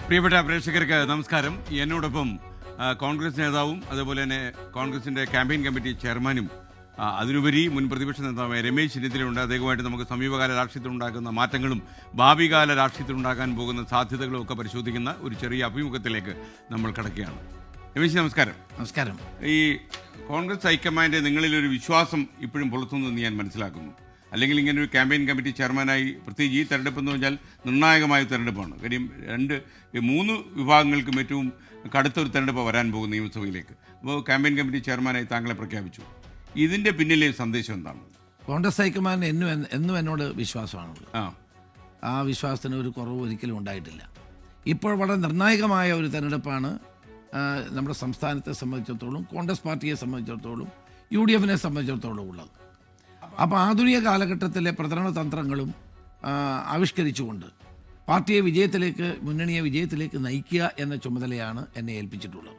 പ്രിയപ്പെട്ട പ്രേക്ഷകർക്ക് നമസ്കാരം. എന്നോടൊപ്പം കോൺഗ്രസ് നേതാവും അതുപോലെ തന്നെ കോൺഗ്രസിന്റെ ക്യാമ്പയിൻ കമ്മിറ്റി ചെയർമാനും അതിനുപരി മുൻ പ്രതിപക്ഷ നേതാവായ രമേശ് ചെന്നിത്തലയുണ്ട്. അദ്ദേഹവുമായിട്ട് നമുക്ക് സമീപകാല രാഷ്ട്രീയത്തിലുണ്ടാക്കുന്ന മാറ്റങ്ങളും ഭാവികാല രാഷ്ട്രീയത്തിലുണ്ടാകാൻ പോകുന്ന സാധ്യതകളും ഒക്കെ പരിശോധിക്കുന്ന ഒരു ചെറിയ അഭിമുഖത്തിലേക്ക് നമ്മൾ കടക്കുകയാണ്. രമേശ്, നമസ്കാരം. നമസ്കാരം. ഈ കോൺഗ്രസ് ഹൈക്കമാൻഡ് നിങ്ങളിലൊരു വിശ്വാസം ഇപ്പോഴും പുലർത്തുന്നതെന്ന് ഞാൻ മനസ്സിലാക്കുന്നു. അല്ലെങ്കിൽ ഇങ്ങനെ ഒരു ക്യാമ്പയിൻ കമ്മിറ്റി ചെയർമാനായി, പ്രത്യേകിച്ച് ഈ തെരഞ്ഞെടുപ്പ് എന്ന് പറഞ്ഞാൽ നിർണായകമായ തെരഞ്ഞെടുപ്പാണ്. കാര്യം മൂന്ന് വിഭാഗങ്ങൾക്കും ഏറ്റവും കടുത്തൊരു തെരഞ്ഞെടുപ്പ് വരാൻ പോകും നിയമസഭയിലേക്ക്. അപ്പോൾ ക്യാമ്പയിൻ കമ്മിറ്റി ചെയർമാനായി താങ്കളെ പ്രഖ്യാപിച്ചു. ഇതിൻ്റെ പിന്നിലെ സന്ദേശം എന്താണ്? കോൺഗ്രസ് ഹൈക്കമാൻഡ് എന്നും എന്നോട് വിശ്വാസമാണുള്ളത്. ആ വിശ്വാസത്തിന് ഒരു കുറവ് ഒരിക്കലും ഉണ്ടായിട്ടില്ല. ഇപ്പോൾ വളരെ നിർണായകമായ ഒരു തെരഞ്ഞെടുപ്പാണ് നമ്മുടെ സംസ്ഥാനത്തെ സംബന്ധിച്ചിടത്തോളം, കോൺഗ്രസ് പാർട്ടിയെ സംബന്ധിച്ചിടത്തോളം, UDFനെ സംബന്ധിച്ചിടത്തോളം ഉള്ളത്. അപ്പോൾ ആധുനിക കാലഘട്ടത്തിലെ പ്രചരണ തന്ത്രങ്ങളും ആവിഷ്കരിച്ചുകൊണ്ട് പാർട്ടിയെ മുന്നണിയെ വിജയത്തിലേക്ക് നയിക്കുക എന്ന ചുമതലയാണ് എന്നെ ഏൽപ്പിച്ചിട്ടുള്ളത്.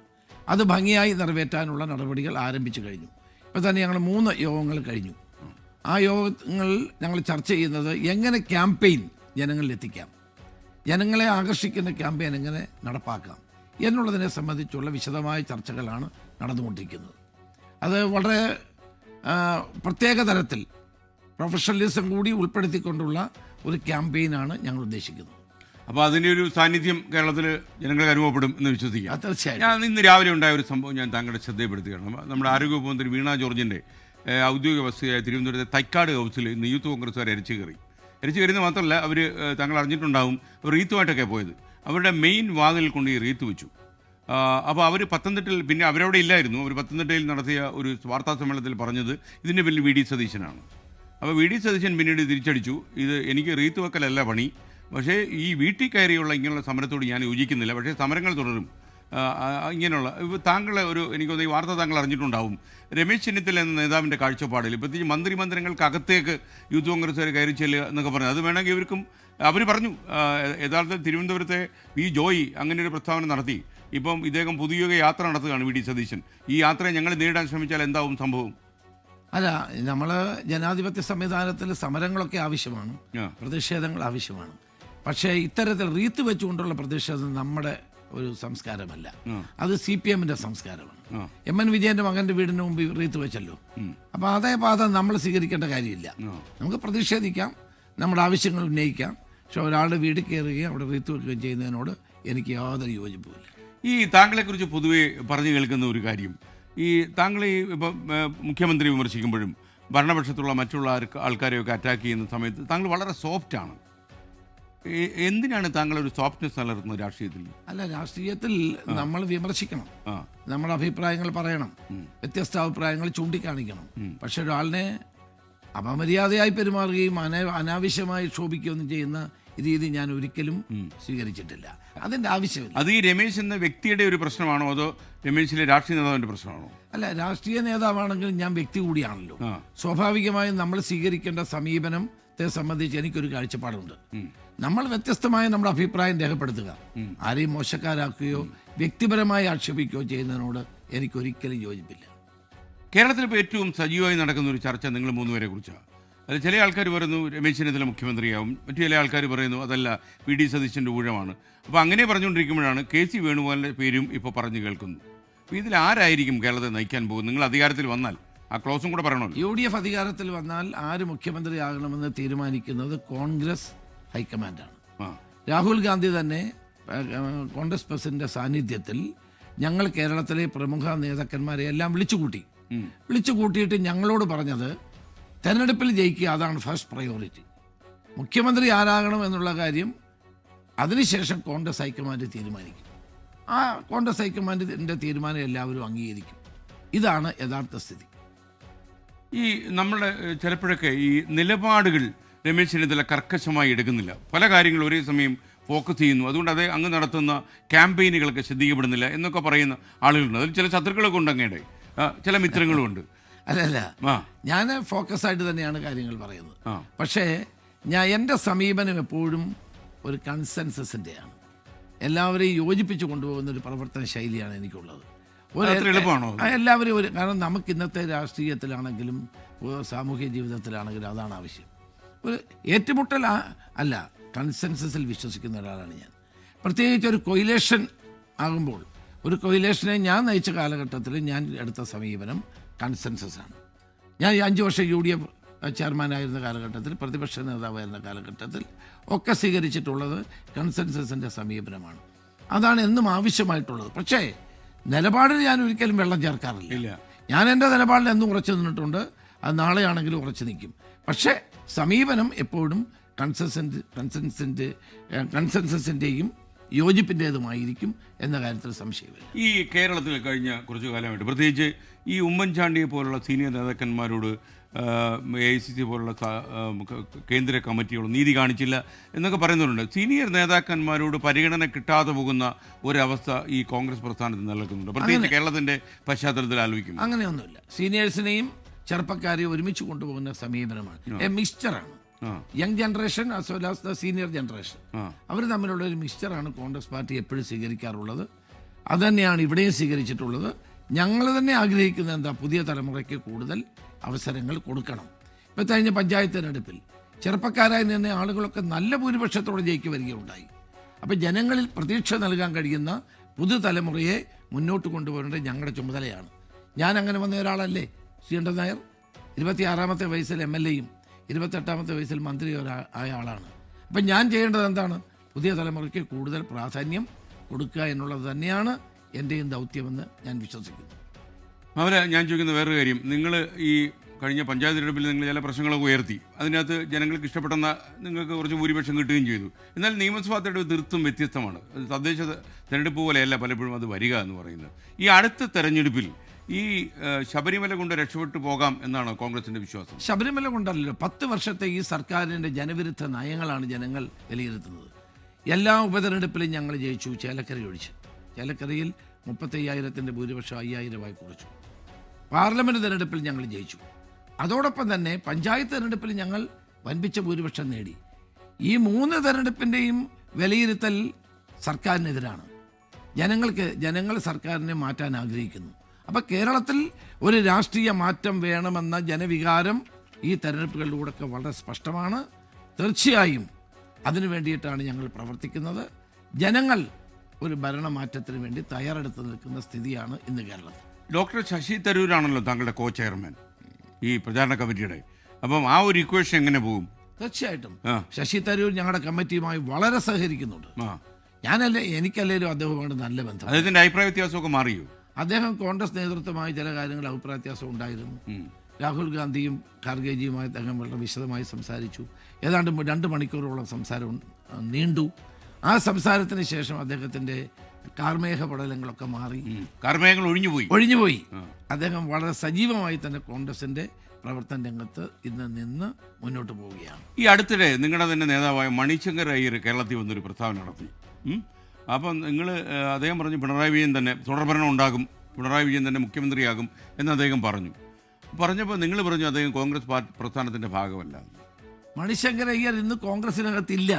അത് ഭംഗിയായി നിറവേറ്റാനുള്ള നടപടികൾ ആരംഭിച്ചു കഴിഞ്ഞു. ഇപ്പോൾ തന്നെ ഞങ്ങൾ 3 യോഗങ്ങൾ കഴിഞ്ഞു. ആ യോഗങ്ങളിൽ ഞങ്ങൾ ചർച്ച ചെയ്യുന്നത് എങ്ങനെ ക്യാമ്പയിൻ ജനങ്ങളിലെത്തിക്കാം, ജനങ്ങളെ ആകർഷിക്കുന്ന ക്യാമ്പയിൻ എങ്ങനെ നടപ്പാക്കാം എന്നുള്ളതിനെ സംബന്ധിച്ചുള്ള വിശദമായ ചർച്ചകളാണ് നടന്നുകൊണ്ടിരിക്കുന്നത്. അത് വളരെ പ്രത്യേക തരത്തിൽ പ്രൊഫഷണലിസം കൂടി ഉൾപ്പെടുത്തിക്കൊണ്ടുള്ള ഒരു ക്യാമ്പയിനാണ് ഞങ്ങൾ ഉദ്ദേശിക്കുന്നത്. അപ്പോൾ അതിൻ്റെ ഒരു സാന്നിധ്യം കേരളത്തിൽ ജനങ്ങൾക്ക് അനുഭവപ്പെടും എന്ന് വിശ്വസിക്കാം. തീർച്ചയായും. ഞാൻ ഇന്ന് രാവിലെ ഉണ്ടായ ഒരു സംഭവം ഞാൻ താങ്കളുടെ ശ്രദ്ധയപ്പെടുത്തുകയാണ്. നമ്മുടെ ആരോഗ്യവകുപ്പ് മന്ത്രി വീണ ജോർജിൻ്റെ ഔദ്യോഗിക വസതിയായ തിരുവനന്തപുരത്തെ തൈക്കാട് ഹൗസിൽ ഇന്ന് യൂത്ത് കോൺഗ്രസ്സുകാർ എരിച്ചു കയറിയെന്ന് മാത്രമല്ല, അവർ താങ്കൾ അറിഞ്ഞിട്ടുണ്ടാവും, റീത്തുമായിട്ടൊക്കെ പോയത്. അവരുടെ മെയിൻ വാതിലിൽ കൊണ്ട് ഈ റീത്ത് വെച്ചു. അപ്പോൾ അവർ പത്തനംതിട്ടയിൽ, പിന്നെ അവരവിടെ ഇല്ലായിരുന്നു, അവർ പത്തനംതിട്ടയിൽ നടത്തിയ ഒരു വാർത്താ സമ്മേളനത്തിൽ പറഞ്ഞത് ഇതിൻ്റെ പേരിൽ VD സതീശനാണ്. അപ്പോൾ VD സതീശൻ പിന്നീട് തിരിച്ചടിച്ചു, ഇത് എനിക്ക് റീത്ത് വെക്കലല്ല പണി, പക്ഷേ ഈ വീട്ടിൽ കയറിയുള്ള ഇങ്ങനെയുള്ള സമരത്തോട് ഞാൻ യോജിക്കുന്നില്ല, പക്ഷേ സമരങ്ങൾ തുടരും. ഇങ്ങനെയുള്ള താങ്കളെ എനിക്കൊന്ന് ഈ വാർത്ത താങ്കൾ അറിഞ്ഞിട്ടുണ്ടാവും. രമേശ് ചെന്നിത്തല എന്ന നേതാവിൻ്റെ കാഴ്ചപ്പാടിൽ പ്രത്യേകിച്ച് മന്ത്രിമന്ദിരങ്ങൾക്കകത്തേക്ക് യൂത്ത് കോൺഗ്രസ്സുകാർ കയറി ചെല്ലുക എന്നൊക്കെ പറഞ്ഞു. അത് വേണമെങ്കിൽ ഇവർക്കും അവർ പറഞ്ഞു. യഥാർത്ഥത്തിൽ തിരുവനന്തപുരത്തെ ജോയി അങ്ങനെ ഒരു പ്രസ്താവന നടത്തി. ഇപ്പം ഇദ്ദേഹം പുതിയ യാത്ര നടത്തുകയാണ് VD സതീശൻ. ഈ യാത്രയെ ഞങ്ങൾ നേരിടാൻ ശ്രമിച്ചാൽ എന്താവും സംഭവം? അല്ല, നമ്മൾ ജനാധിപത്യ സംവിധാനത്തിൽ സമരങ്ങളൊക്കെ ആവശ്യമാണ്, പ്രതിഷേധങ്ങൾ ആവശ്യമാണ്. പക്ഷേ ഇത്തരത്തിൽ റീത്ത് വെച്ചുകൊണ്ടുള്ള പ്രതിഷേധം നമ്മുടെ ഒരു സംസ്കാരമല്ല. അത് CPMന്റെ സംസ്കാരമാണ്. MN വിജയന്റെ മകന്റെ വീടിന് മുമ്പ് റീത്ത് വെച്ചല്ലോ. അപ്പോൾ അതേ പാത നമ്മൾ സ്വീകരിക്കേണ്ട കാര്യമില്ല. നമുക്ക് പ്രതിഷേധിക്കാം, നമ്മുടെ ആവശ്യങ്ങൾ ഉന്നയിക്കാം. പക്ഷെ ഒരാളുടെ വീട് കയറുകയും അവിടെ റീത്ത് വെക്കുകയും ചെയ്യുന്നതിനോട് എനിക്ക് യാതൊരു യോജിപ്പുമില്ല. ഈ താങ്കളെക്കുറിച്ച് പൊതുവെ പറഞ്ഞു കേൾക്കുന്ന ഒരു കാര്യം, ഈ താങ്കൾ ഇപ്പം മുഖ്യമന്ത്രി വിമർശിക്കുമ്പോഴും ഭരണപക്ഷത്തുള്ള മറ്റുള്ള ആൾക്കാരെയൊക്കെ അറ്റാക്ക് ചെയ്യുന്ന സമയത്ത് താങ്കൾ വളരെ സോഫ്റ്റാണ്. എന്തിനാണ് താങ്കൾ ഒരു സോഫ്റ്റ്നെസ് നിലനിർത്തുന്നത് രാഷ്ട്രീയത്തിൽ? അല്ല, രാഷ്ട്രീയത്തിൽ നമ്മൾ വിമർശിക്കണം, നമ്മുടെ അഭിപ്രായങ്ങൾ പറയണം, വ്യത്യസ്ത അഭിപ്രായങ്ങൾ ചൂണ്ടിക്കാണിക്കണം. പക്ഷെ ഒരാളിനെ അപമര്യാദയായി പെരുമാറുകയും അനാവശ്യമായി ക്ഷോഭിക്കുകയൊന്നും ചെയ്യുന്ന രീതി ഞാൻ ഒരിക്കലും സ്വീകരിച്ചിട്ടില്ല. അതിൻ്റെ ആവശ്യമില്ല. അത് ഈ രമേശ് എന്ന വ്യക്തിയുടെ ഒരു പ്രശ്നമാണോ, അതോ രമേശിലെ രാഷ്ട്രീയ നേതാവിൻ്റെ പ്രശ്നമാണോ? അല്ല, രാഷ്ട്രീയ നേതാവാണെങ്കിൽ ഞാൻ വ്യക്തി കൂടിയാണല്ലോ. സ്വാഭാവികമായും നമ്മൾ സ്വീകരിക്കേണ്ട സമീപനത്തെ സംബന്ധിച്ച് എനിക്കൊരു കാഴ്ചപ്പാടുണ്ട്. നമ്മൾ വ്യത്യസ്തമായ നമ്മുടെ അഭിപ്രായം രേഖപ്പെടുത്തുക, ആരെയും മോശക്കാരാക്കുകയോ വ്യക്തിപരമായി ആക്ഷേപിക്കുകയോ ചെയ്യുന്നതിനോട് എനിക്കൊരിക്കലും യോജിപ്പില്ല. കേരളത്തിൽ ഇപ്പോൾ ഏറ്റവും സജീവമായി നടക്കുന്ന ഒരു ചർച്ച നിങ്ങൾ 3 പേരെ കുറിച്ചാണ്. അതിൽ ചില ആൾക്കാർ പറയുന്നു രമേശ് ചെന്നിത്തല മുഖ്യമന്ത്രിയാവും, മറ്റു ചില ആൾക്കാർ പറയുന്നു അതല്ല VD സതീശൻ്റെ ഊഴമാണ്. അപ്പോൾ അങ്ങനെ പറഞ്ഞുകൊണ്ടിരിക്കുമ്പോഴാണ് KC വേണുഗോപാലിൻ്റെ പേരും ഇപ്പോൾ പറഞ്ഞു കേൾക്കുന്നു. അപ്പോൾ ഇതിൽ ആരായിരിക്കും കേരളത്തെ നയിക്കാൻ പോകുന്നത്? നിങ്ങൾ അധികാരത്തിൽ വന്നാൽ ആ ക്ലോസും കൂടെ പറയണമല്ലോ. UDF അധികാരത്തിൽ വന്നാൽ ആര് മുഖ്യമന്ത്രിയാകണമെന്ന് തീരുമാനിക്കുന്നത് കോൺഗ്രസ് ഹൈക്കമാൻഡാണ്. രാഹുൽ ഗാന്ധി തന്നെ കോൺഗ്രസ് പ്രസിഡന്റിന്റെ സാന്നിധ്യത്തിൽ ഞങ്ങൾ കേരളത്തിലെ പ്രമുഖ നേതാക്കന്മാരെ എല്ലാം വിളിച്ചു കൂട്ടിയിട്ട് ഞങ്ങളോട് പറഞ്ഞത് തെരഞ്ഞെടുപ്പിൽ ജയിക്കുക, അതാണ് ഫസ്റ്റ് പ്രയോറിറ്റി. മുഖ്യമന്ത്രി ആരാകണം എന്നുള്ള കാര്യം അതിനുശേഷം കോൺഗ്രസ് ഹൈക്കമാൻഡ് തീരുമാനിക്കും. ആ കോൺഗ്രസ് ഹൈക്കമാൻഡിൻ്റെ തീരുമാനം എല്ലാവരും അംഗീകരിക്കും. ഇതാണ് യഥാർത്ഥ സ്ഥിതി. ഈ നമ്മുടെ ചിലപ്പോഴൊക്കെ ഈ നിലപാടുകൾ രമേശ് ചെന്നിത്തല കർക്കശമായി എടുക്കുന്നില്ല, പല കാര്യങ്ങളും ഒരേ സമയം ഫോക്കസ് ചെയ്യുന്നു, അതുകൊണ്ട് അത് അങ്ങ് നടത്തുന്ന ക്യാമ്പയിനുകളൊക്കെ ശ്രദ്ധിക്കപ്പെടുന്നില്ല എന്നൊക്കെ പറയുന്ന ആളുകളുണ്ട്. അതിൽ ചില ശത്രുക്കളൊക്കെ ഉണ്ട്, അങ്ങയുടെ ചില മിത്രങ്ങളും ഉണ്ട്. അല്ലല്ല, ഞാൻ ഫോക്കസ് ആയിട്ട് തന്നെയാണ് കാര്യങ്ങൾ പറയുന്നത്. പക്ഷേ എൻ്റെ സമീപനം എപ്പോഴും ഒരു കൺസെൻസസിൻ്റെയാണ്. എല്ലാവരെയും യോജിപ്പിച്ച് കൊണ്ടുപോകുന്ന ഒരു പ്രവർത്തന ശൈലിയാണ് എനിക്കുള്ളത്. എല്ലാവരും കാരണം നമുക്ക് ഇന്നത്തെ രാഷ്ട്രീയത്തിലാണെങ്കിലും സാമൂഹ്യ ജീവിതത്തിലാണെങ്കിലും അതാണ് ആവശ്യം. ഒരു ഏറ്റുമുട്ടൽ അല്ല, കൺസെൻസസിൽ വിശ്വസിക്കുന്ന ഒരാളാണ് ഞാൻ. പ്രത്യേകിച്ച് ഒരു കൊയിലേഷൻ ആകുമ്പോൾ, ഒരു കൊയിലേഷനെ ഞാൻ നയിച്ച കാലഘട്ടത്തിൽ ഞാൻ എടുത്ത സമീപനം കൺസെൻസസാണ്. ഞാൻ 5 വർഷം UDF ചെയർമാനായിരുന്ന കാലഘട്ടത്തിൽ, പ്രതിപക്ഷ നേതാവായിരുന്ന കാലഘട്ടത്തിൽ ഒക്കെ സ്വീകരിച്ചിട്ടുള്ളത് കൺസെൻസസിൻ്റെ സമീപനമാണ്. അതാണ് എന്നും ആവശ്യമായിട്ടുള്ളത്. പക്ഷേ നിലപാടിൽ ഞാൻ ഒരിക്കലും വെള്ളം ചേർക്കാറില്ല. ഞാൻ എൻ്റെ നിലപാടിൽ എന്നും ഉറച്ചു നിന്നിട്ടുണ്ട്. അത് നാളെയാണെങ്കിലും ഉറച്ചു നിൽക്കും. പക്ഷേ സമീപനം എപ്പോഴും കൺസെൻസസിൻ്റെയും യോജിപ്പിൻ്റേതുമായിരിക്കും എന്ന കാര്യത്തിൽ സംശയമില്ല. ഈ കേരളത്തിൽ കഴിഞ്ഞ കുറച്ചു കാലമായിട്ട് പ്രത്യേകിച്ച് ഈ ഉമ്മൻചാണ്ടിയെ പോലുള്ള സീനിയർ നേതാക്കന്മാരോട് AICC പോലുള്ള കേന്ദ്ര കമ്മിറ്റികൾ നീതി കാണിച്ചില്ല എന്നൊക്കെ പറയുന്നുണ്ട്. സീനിയർ നേതാക്കന്മാരോട് പരിഗണന കിട്ടാതെ പോകുന്ന ഒരവസ്ഥ ഈ കോൺഗ്രസ് പ്രസ്ഥാനത്തിൽ നിലനിൽക്കുന്നുണ്ട്, പ്രത്യേകിച്ച് കേരളത്തിൻ്റെ പശ്ചാത്തലത്തിൽ ആലോചിക്കുന്നു. അങ്ങനെയൊന്നുമില്ല. സീനിയേഴ്സിനെയും ചെറുപ്പക്കാരെയും ഒരുമിച്ച് കൊണ്ടുപോകുന്ന സമീപനമാണ്. മിക്സ്ചറാണ്. Young generation as well as the senior generation, അവർ തമ്മിലുള്ള ഒരു മിക്സ്ചറാണ് കോൺഗ്രസ് പാർട്ടി എപ്പോഴും സ്വീകരിക്കാറുള്ളത്. അതുതന്നെയാണ് ഇവിടെയും സ്വീകരിച്ചിട്ടുള്ളത്. ഞങ്ങൾ തന്നെ ആഗ്രഹിക്കുന്നത് എന്താ, പുതിയ തലമുറയ്ക്ക് കൂടുതൽ അവസരങ്ങൾ കൊടുക്കണം. ഇപ്പോൾ കഴിഞ്ഞ പഞ്ചായത്ത് തിരഞ്ഞെടുപ്പിൽ ചെറുപ്പക്കാരായി നിന്ന ആളുകളൊക്കെ നല്ല ഭൂരിപക്ഷത്തോടെ ജയിക്ക് വരികയുണ്ടായി. അപ്പോൾ ജനങ്ങളിൽ പ്രതീക്ഷ നൽകാൻ കഴിയുന്ന പുതുതലമുറയെ മുന്നോട്ട് കൊണ്ടുപോകേണ്ടത് ഞങ്ങളുടെ ചുമതലയാണ്. ഞാൻ അങ്ങനെ വന്ന ഒരാളല്ലേ ശ്രീകണ്ഠൻ നായർ. 26-ാമത്തെ വയസ്സിൽ MLA-യും 28-ാമത്തെ വയസ്സിൽ മന്ത്രി ആയ ആളാണ്. അപ്പം ഞാൻ ചെയ്യേണ്ടത് എന്താണ്, പുതിയ തലമുറയ്ക്ക് കൂടുതൽ പ്രാധാന്യം കൊടുക്കുക എന്നുള്ളത് തന്നെയാണ് എൻ്റെയും ദൗത്യമെന്ന് ഞാൻ വിശ്വസിക്കുന്നു. ഞാൻ ചോദിക്കുന്ന വേറൊരു കാര്യം, നിങ്ങൾ ഈ കഴിഞ്ഞ പഞ്ചായത്ത് തിരഞ്ഞെടുപ്പിൽ നിങ്ങൾ ചില പ്രശ്നങ്ങളൊക്കെ ഉയർത്തി, അതിനകത്ത് ജനങ്ങൾക്ക് ഇഷ്ടപ്പെടുന്ന നിങ്ങൾക്ക് കുറച്ച് ഭൂരിപക്ഷം കിട്ടുകയും ചെയ്തു. എന്നാൽ നിയമസഭാ തെരഞ്ഞെടുപ്പ് തീർത്തും വ്യത്യസ്തമാണ്. തദ്ദേശ തെരഞ്ഞെടുപ്പ് പോലെയല്ല പലപ്പോഴും അത് വരിക എന്ന് പറയുന്നത്. ഈ അടുത്ത തെരഞ്ഞെടുപ്പിൽ ഈ ശബരിമല കൊണ്ട് രക്ഷപ്പെട്ടു പോകാം എന്നാണ് കോൺഗ്രസിൻ്റെ വിശ്വാസം? ശബരിമല കൊണ്ടല്ലോ, 10 വർഷത്തെ ഈ സർക്കാരിൻ്റെ ജനവിരുദ്ധ നയങ്ങളാണ് ജനങ്ങൾ വിലയിരുത്തുന്നത്. എല്ലാ ഉപതെരഞ്ഞെടുപ്പിലും ഞങ്ങൾ ജയിച്ചു, ചേലക്കര ഒഴിച്ച്. ചേലക്കരയിൽ 35,000-ൻ്റെ ഭൂരിപക്ഷം 5,000-ആയി കുറച്ചു. പാർലമെൻറ്റ് തെരഞ്ഞെടുപ്പിൽ ഞങ്ങൾ ജയിച്ചു. അതോടൊപ്പം തന്നെ പഞ്ചായത്ത് തെരഞ്ഞെടുപ്പിൽ ഞങ്ങൾ വൻപിച്ച ഭൂരിപക്ഷം നേടി. ഈ 3 തെരഞ്ഞെടുപ്പിൻ്റെയും വിലയിരുത്തൽ സർക്കാരിനെതിരാണ്. ജനങ്ങൾ സർക്കാരിനെ മാറ്റാൻ ആഗ്രഹിക്കുന്നു. അപ്പോൾ കേരളത്തിൽ ഒരു രാഷ്ട്രീയ മാറ്റം വേണമെന്ന ജനവികാരം ഈ തെരഞ്ഞെടുപ്പുകളിലൂടെയൊക്കെ വളരെ സ്പഷ്ടമാണ്. തീർച്ചയായും അതിനു വേണ്ടിയിട്ടാണ് ഞങ്ങൾ പ്രവർത്തിക്കുന്നത്. ജനങ്ങൾ ഒരു ഭരണമാറ്റത്തിന് വേണ്ടി തയ്യാറെടുത്ത് നിൽക്കുന്ന സ്ഥിതിയാണ് ഇന്ന് കേരളത്തിൽ. ഡോക്ടർ ശശി തരൂരാണല്ലോ താങ്കളുടെ കോ ചെയർമാൻ ഈ പ്രചാരണ കമ്മിറ്റിയുടെ. അപ്പം ആ ഒരു ഇക്വേഷൻ എങ്ങനെ പോകും? തീർച്ചയായിട്ടും ശശി തരൂർ ഞങ്ങളുടെ കമ്മിറ്റിയുമായി വളരെ സഹകരിക്കുന്നുണ്ട്. എനിക്കല്ലേലും അദ്ദേഹവുമായിട്ട് നല്ല ബന്ധം. അദ്ദേഹത്തിൻ്റെ അഭിപ്രായ വ്യത്യാസമൊക്കെ മാറിയോ? അദ്ദേഹം കോൺഗ്രസ് നേതൃത്വമായി ചില കാര്യങ്ങൾ അഭിപ്രായ വ്യത്യാസം ഉണ്ടായിരുന്നു. രാഹുൽ ഗാന്ധിയും ഖാർഗെജിയുമായി അദ്ദേഹം വളരെ വിശദമായി സംസാരിച്ചു. ഏതാണ്ട് 2 മണിക്കൂറോളം സംസാരം നീണ്ടു. ആ സംസാരത്തിന് ശേഷം അദ്ദേഹത്തിൻ്റെ കാർമേഘ പടലങ്ങളൊക്കെ മാറി, കാർമേഘങ്ങൾ ഒഴിഞ്ഞുപോയി. അദ്ദേഹം വളരെ സജീവമായി തന്നെ കോൺഗ്രസിൻ്റെ പ്രവർത്തന രംഗത്ത് ഇന്ന് നിന്ന് മുന്നോട്ട് പോവുകയാണ്. ഈ അടുത്തിടെ നിങ്ങളുടെ തന്നെ നേതാവായ മണിശങ്കർ അയ്യർ കേരളത്തിൽ വന്നൊരു പ്രസ്താവന നടത്തി. അപ്പം അദ്ദേഹം പറഞ്ഞു പിണറായി വിജയൻ തന്നെ തുടർഭരണം ഉണ്ടാകും, പിണറായി വിജയൻ തന്നെ മുഖ്യമന്ത്രിയാകും എന്ന് അദ്ദേഹം പറഞ്ഞപ്പോൾ നിങ്ങൾ പറഞ്ഞു അദ്ദേഹം കോൺഗ്രസ് പ്രസ്ഥാനത്തിൻ്റെ ഭാഗമല്ല. മണിശങ്കർ അയ്യർ ഇന്ന് കോൺഗ്രസിനകത്തില്ല.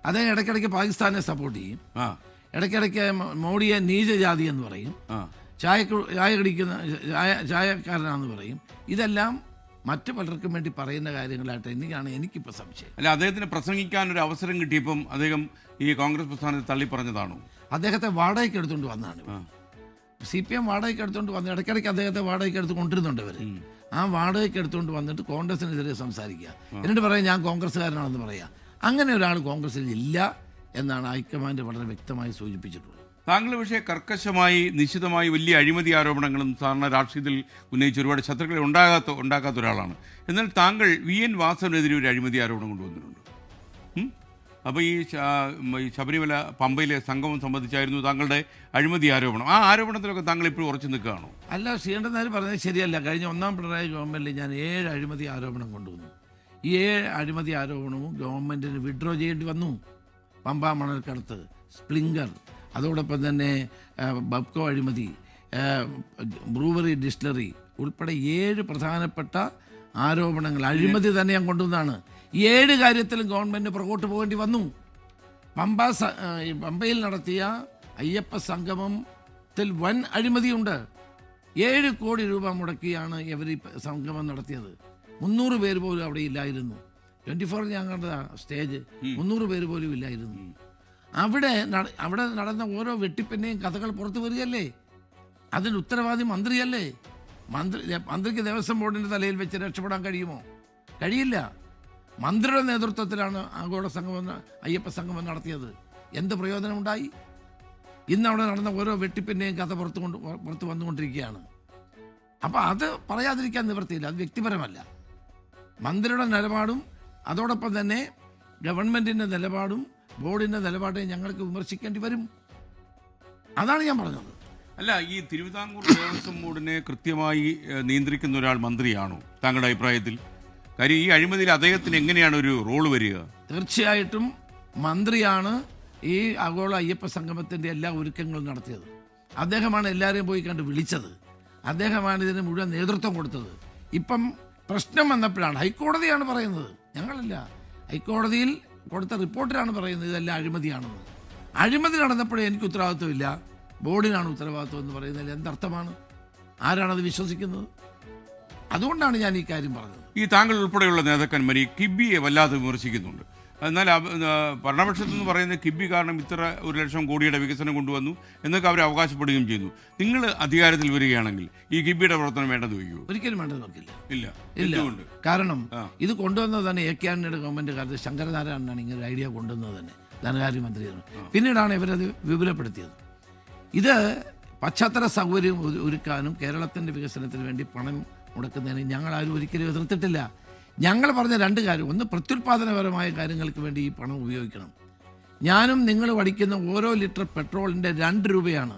അദ്ദേഹം ഇടയ്ക്കിടയ്ക്ക് പാകിസ്ഥാനെ സപ്പോർട്ട് ചെയ്യും, ഇടയ്ക്കിടയ്ക്ക് മോഡിയെ നീചജാതി എന്ന് പറയും, ചായക്കാരനാണെന്ന് പറയും. ഇതെല്ലാം മറ്റു പലർക്കും വേണ്ടി പറയുന്ന കാര്യങ്ങളായിട്ട് എനിക്കിപ്പോൾ സംശയം. അല്ല, അദ്ദേഹത്തിന് പ്രസംഗിക്കാൻ ഒരു അവസരം കിട്ടിയപ്പം അദ്ദേഹം ഈ കോൺഗ്രസ് പ്രസ്ഥാനത്തെ തള്ളി പറഞ്ഞതാണോ? അദ്ദേഹത്തെ വാടകയ്ക്ക് എടുത്തുകൊണ്ട് വന്നതാണ്. CPM വാടകയ്ക്ക് എടുത്തുകൊണ്ട് വന്ന് ഇടയ്ക്കിടയ്ക്ക് അദ്ദേഹത്തെ വാടകയ്ക്ക് എടുത്ത് കൊണ്ടിരുന്നുണ്ട് അവർ. ആ വാടകയ്ക്ക് എടുത്തുകൊണ്ട് വന്നിട്ട് കോൺഗ്രസിനെതിരെ സംസാരിക്കുക, എന്നിട്ട് പറയാം ഞാൻ കോൺഗ്രസ്സുകാരനാണെന്ന് പറയാം. അങ്ങനെ ഒരാൾ കോൺഗ്രസിൽ ഇല്ല എന്നാണ് ഹൈക്കമാൻഡ് വളരെ വ്യക്തമായി സൂചിപ്പിച്ചിട്ടുള്ളത്. താങ്കൾ പക്ഷേ കർക്കശമായി നിശ്ചിതമായി വലിയ അഴിമതി ആരോപണങ്ങളും സാധാരണ രാഷ്ട്രീയത്തിൽ ഉന്നയിച്ച് ഒരുപാട് ശത്രുക്കളെ ഉണ്ടാക്കാത്ത ഒരാളാണ്. എന്നാൽ താങ്കൾ VN വാസവനെതിരെ ഒരു അഴിമതി ആരോപണം കൊണ്ടുവന്നിട്ടുണ്ട്. അപ്പോൾ ഈ ശബരിമല പമ്പയിലെ സംഗമം സംബന്ധിച്ചായിരുന്നു താങ്കളുടെ അഴിമതി ആരോപണം. ആ ആരോപണത്തിലൊക്കെ താങ്കൾ ഇപ്പോഴും ഉറച്ചു നിൽക്കുകയാണോ? അല്ല, ശ്രീകണ്ഠൻ നായർ പറഞ്ഞത് ശരിയല്ല. കഴിഞ്ഞ 1-ാം പിണറായി ഗവൺമെൻറ്റിൽ ഞാൻ 7 അഴിമതി ആരോപണം കൊണ്ടുവന്നു. ഈ 7 അഴിമതി ആരോപണവും ഗവൺമെൻറ്റിന് വിഡ്രോ ചെയ്യേണ്ടി വന്നു. പമ്പ മണൽക്കടത്ത്, സ്പ്ലിങ്കർ, അതോടൊപ്പം തന്നെ ബബ്കോ അഴിമതി, ബ്രൂവറി ഡിസ്റ്റിലറി ഉൾപ്പെടെ 7 പ്രധാനപ്പെട്ട ആരോപണങ്ങൾ അഴിമതി തന്നെ ഞാൻ കൊണ്ടുവന്നതാണ്. 7 കാര്യത്തിലും ഗവൺമെൻറ് പുറകോട്ട് പോകേണ്ടി വന്നു. പമ്പയിൽ നടത്തിയ അയ്യപ്പ സംഗമത്തിൽ വൻ അഴിമതിയുണ്ട്. 7 കോടി രൂപ മുടക്കിയാണ് ഇവർ സംഗമം നടത്തിയത്. 300 പേര് പോലും അവിടെ ഇല്ലായിരുന്നു. 24 ഞാൻ കണ്ട സ്റ്റേജ് 300 പേര് പോലും ഇല്ലായിരുന്നു. അവിടെ നടന്ന ഓരോ വെട്ടിപ്പിൻ്റെയും കഥകൾ പുറത്തു വരികയല്ലേ? അതിന് ഉത്തരവാദി മന്ത്രിയല്ലേ? മന്ത്രിക്ക് ദേവസ്വം ബോർഡിൻ്റെ തലയിൽ വെച്ച് രക്ഷപ്പെടാൻ കഴിയുമോ? കഴിയില്ല. മന്ത്രിയുടെ നേതൃത്വത്തിലാണ് ആഗോള സംഗമം, അയ്യപ്പ സംഗമം നടത്തിയത്. എന്ത് പ്രയോജനമുണ്ടായി? ഇന്ന് അവിടെ നടന്ന ഓരോ വെട്ടിപ്പിൻ്റെയും കഥ പുറത്ത് വന്നുകൊണ്ടിരിക്കുകയാണ്. അപ്പോൾ അത് പറയാതിരിക്കാൻ നിവൃത്തിയില്ല. അത് വ്യക്തിപരമല്ല. മന്ത്രിയുടെ നിലപാടും അതോടൊപ്പം തന്നെ ഗവൺമെൻറ്റിൻ്റെ നിലപാടും ബോർഡിൻ്റെ നിലപാടിനെ ഞങ്ങൾക്ക് വിമർശിക്കേണ്ടി വരും. അതാണ് ഞാൻ പറഞ്ഞത്. അല്ല, ഈ തിരുവിതാംകൂർ ദേവസ്വം ബോർഡിനെ കൃത്യമായി നിയന്ത്രിക്കുന്ന ഒരാൾ മന്ത്രിയാണോ താങ്കളുടെ അഭിപ്രായത്തിൽ? കാര്യം ഈ അഴിമതിയിൽ അദ്ദേഹത്തിന് എങ്ങനെയാണ് ഒരു റോള് വരിക? തീർച്ചയായിട്ടും മന്ത്രിയാണ് ഈ ആഗോള അയ്യപ്പ സംഗമത്തിൻ്റെ എല്ലാ ഒരുക്കങ്ങളും നടത്തിയത്. അദ്ദേഹമാണ് എല്ലാവരെയും പോയി കണ്ട് വിളിച്ചത്. അദ്ദേഹമാണ് ഇതിന് മുഴുവൻ നേതൃത്വം കൊടുത്തത്. ഇപ്പം പ്രശ്നം വന്നപ്പോഴാണ് ഹൈക്കോടതിയാണ് പറയുന്നത്, ഞങ്ങളല്ല. ഹൈക്കോടതിയിൽ കൊടുത്ത റിപ്പോർട്ടിലാണ് പറയുന്നത് ഇതെല്ലാം അഴിമതിയാണെന്ന്. അഴിമതി നടന്നപ്പോഴേ എനിക്ക് ഉത്തരവാദിത്വമില്ല, ബോർഡിനാണ് ഉത്തരവാദിത്വം എന്ന് പറയുന്നതിൽ എന്തർത്ഥമാണ്? ആരാണത് വിശ്വസിക്കുന്നത്? അതുകൊണ്ടാണ് ഞാൻ ഈ കാര്യം പറഞ്ഞത്. ഈ താങ്കൾ ഉൾപ്പെടെയുള്ള നേതാക്കന്മാർ ഈ കിബിയെ വല്ലാതെ വിമർശിക്കുന്നുണ്ട്. എന്നാൽ ഭരണപക്ഷത്തു നിന്ന് പറയുന്ന കിബി കാരണം ഇത്ര 1,00,000 കോടിയുടെ വികസനം കൊണ്ടുവന്നു എന്നൊക്കെ അവർ അവകാശപ്പെടുകയും ചെയ്യുന്നു. നിങ്ങൾ അധികാരത്തിൽ വരികയാണെങ്കിൽ ഈ കിബിയുടെ പ്രവർത്തനം വേണ്ടെന്ന് വയ്ക്കുമോ? ഒരിക്കലും വേണ്ടെന്ന് വെക്കില്ല. ഇല്ല. കാരണം ഇത് കൊണ്ടുവന്നത് തന്നെ എ കെ ആന്റണിയുടെ ഗവൺമെന്റ് കാലത്ത് ശങ്കരനാരായണനാണ് ഇങ്ങനെ ഐഡിയ കൊണ്ടുവന്നത് തന്നെ, ധനകാര്യമന്ത്രിയാണ്. പിന്നീടാണ് ഇവരത് വിപുലപ്പെടുത്തിയത്. ഇത് പശ്ചാത്തല സൗകര്യം ഒരുക്കാനും കേരളത്തിൻ്റെ വികസനത്തിന് വേണ്ടി പണം മുടക്കുന്നതിന് ഞങ്ങളാരും ഒരിക്കലും എതിർത്തിട്ടില്ല. ഞങ്ങൾ പറഞ്ഞ രണ്ട് കാര്യം: ഒന്ന്, പ്രത്യുൽപാദനപരമായ കാര്യങ്ങൾക്ക് വേണ്ടി ഈ പണം ഉപയോഗിക്കണം. ഞാനും നിങ്ങൾ പഠിക്കുന്ന ഓരോ ലിറ്റർ പെട്രോളിൻ്റെ 2 രൂപയാണ്,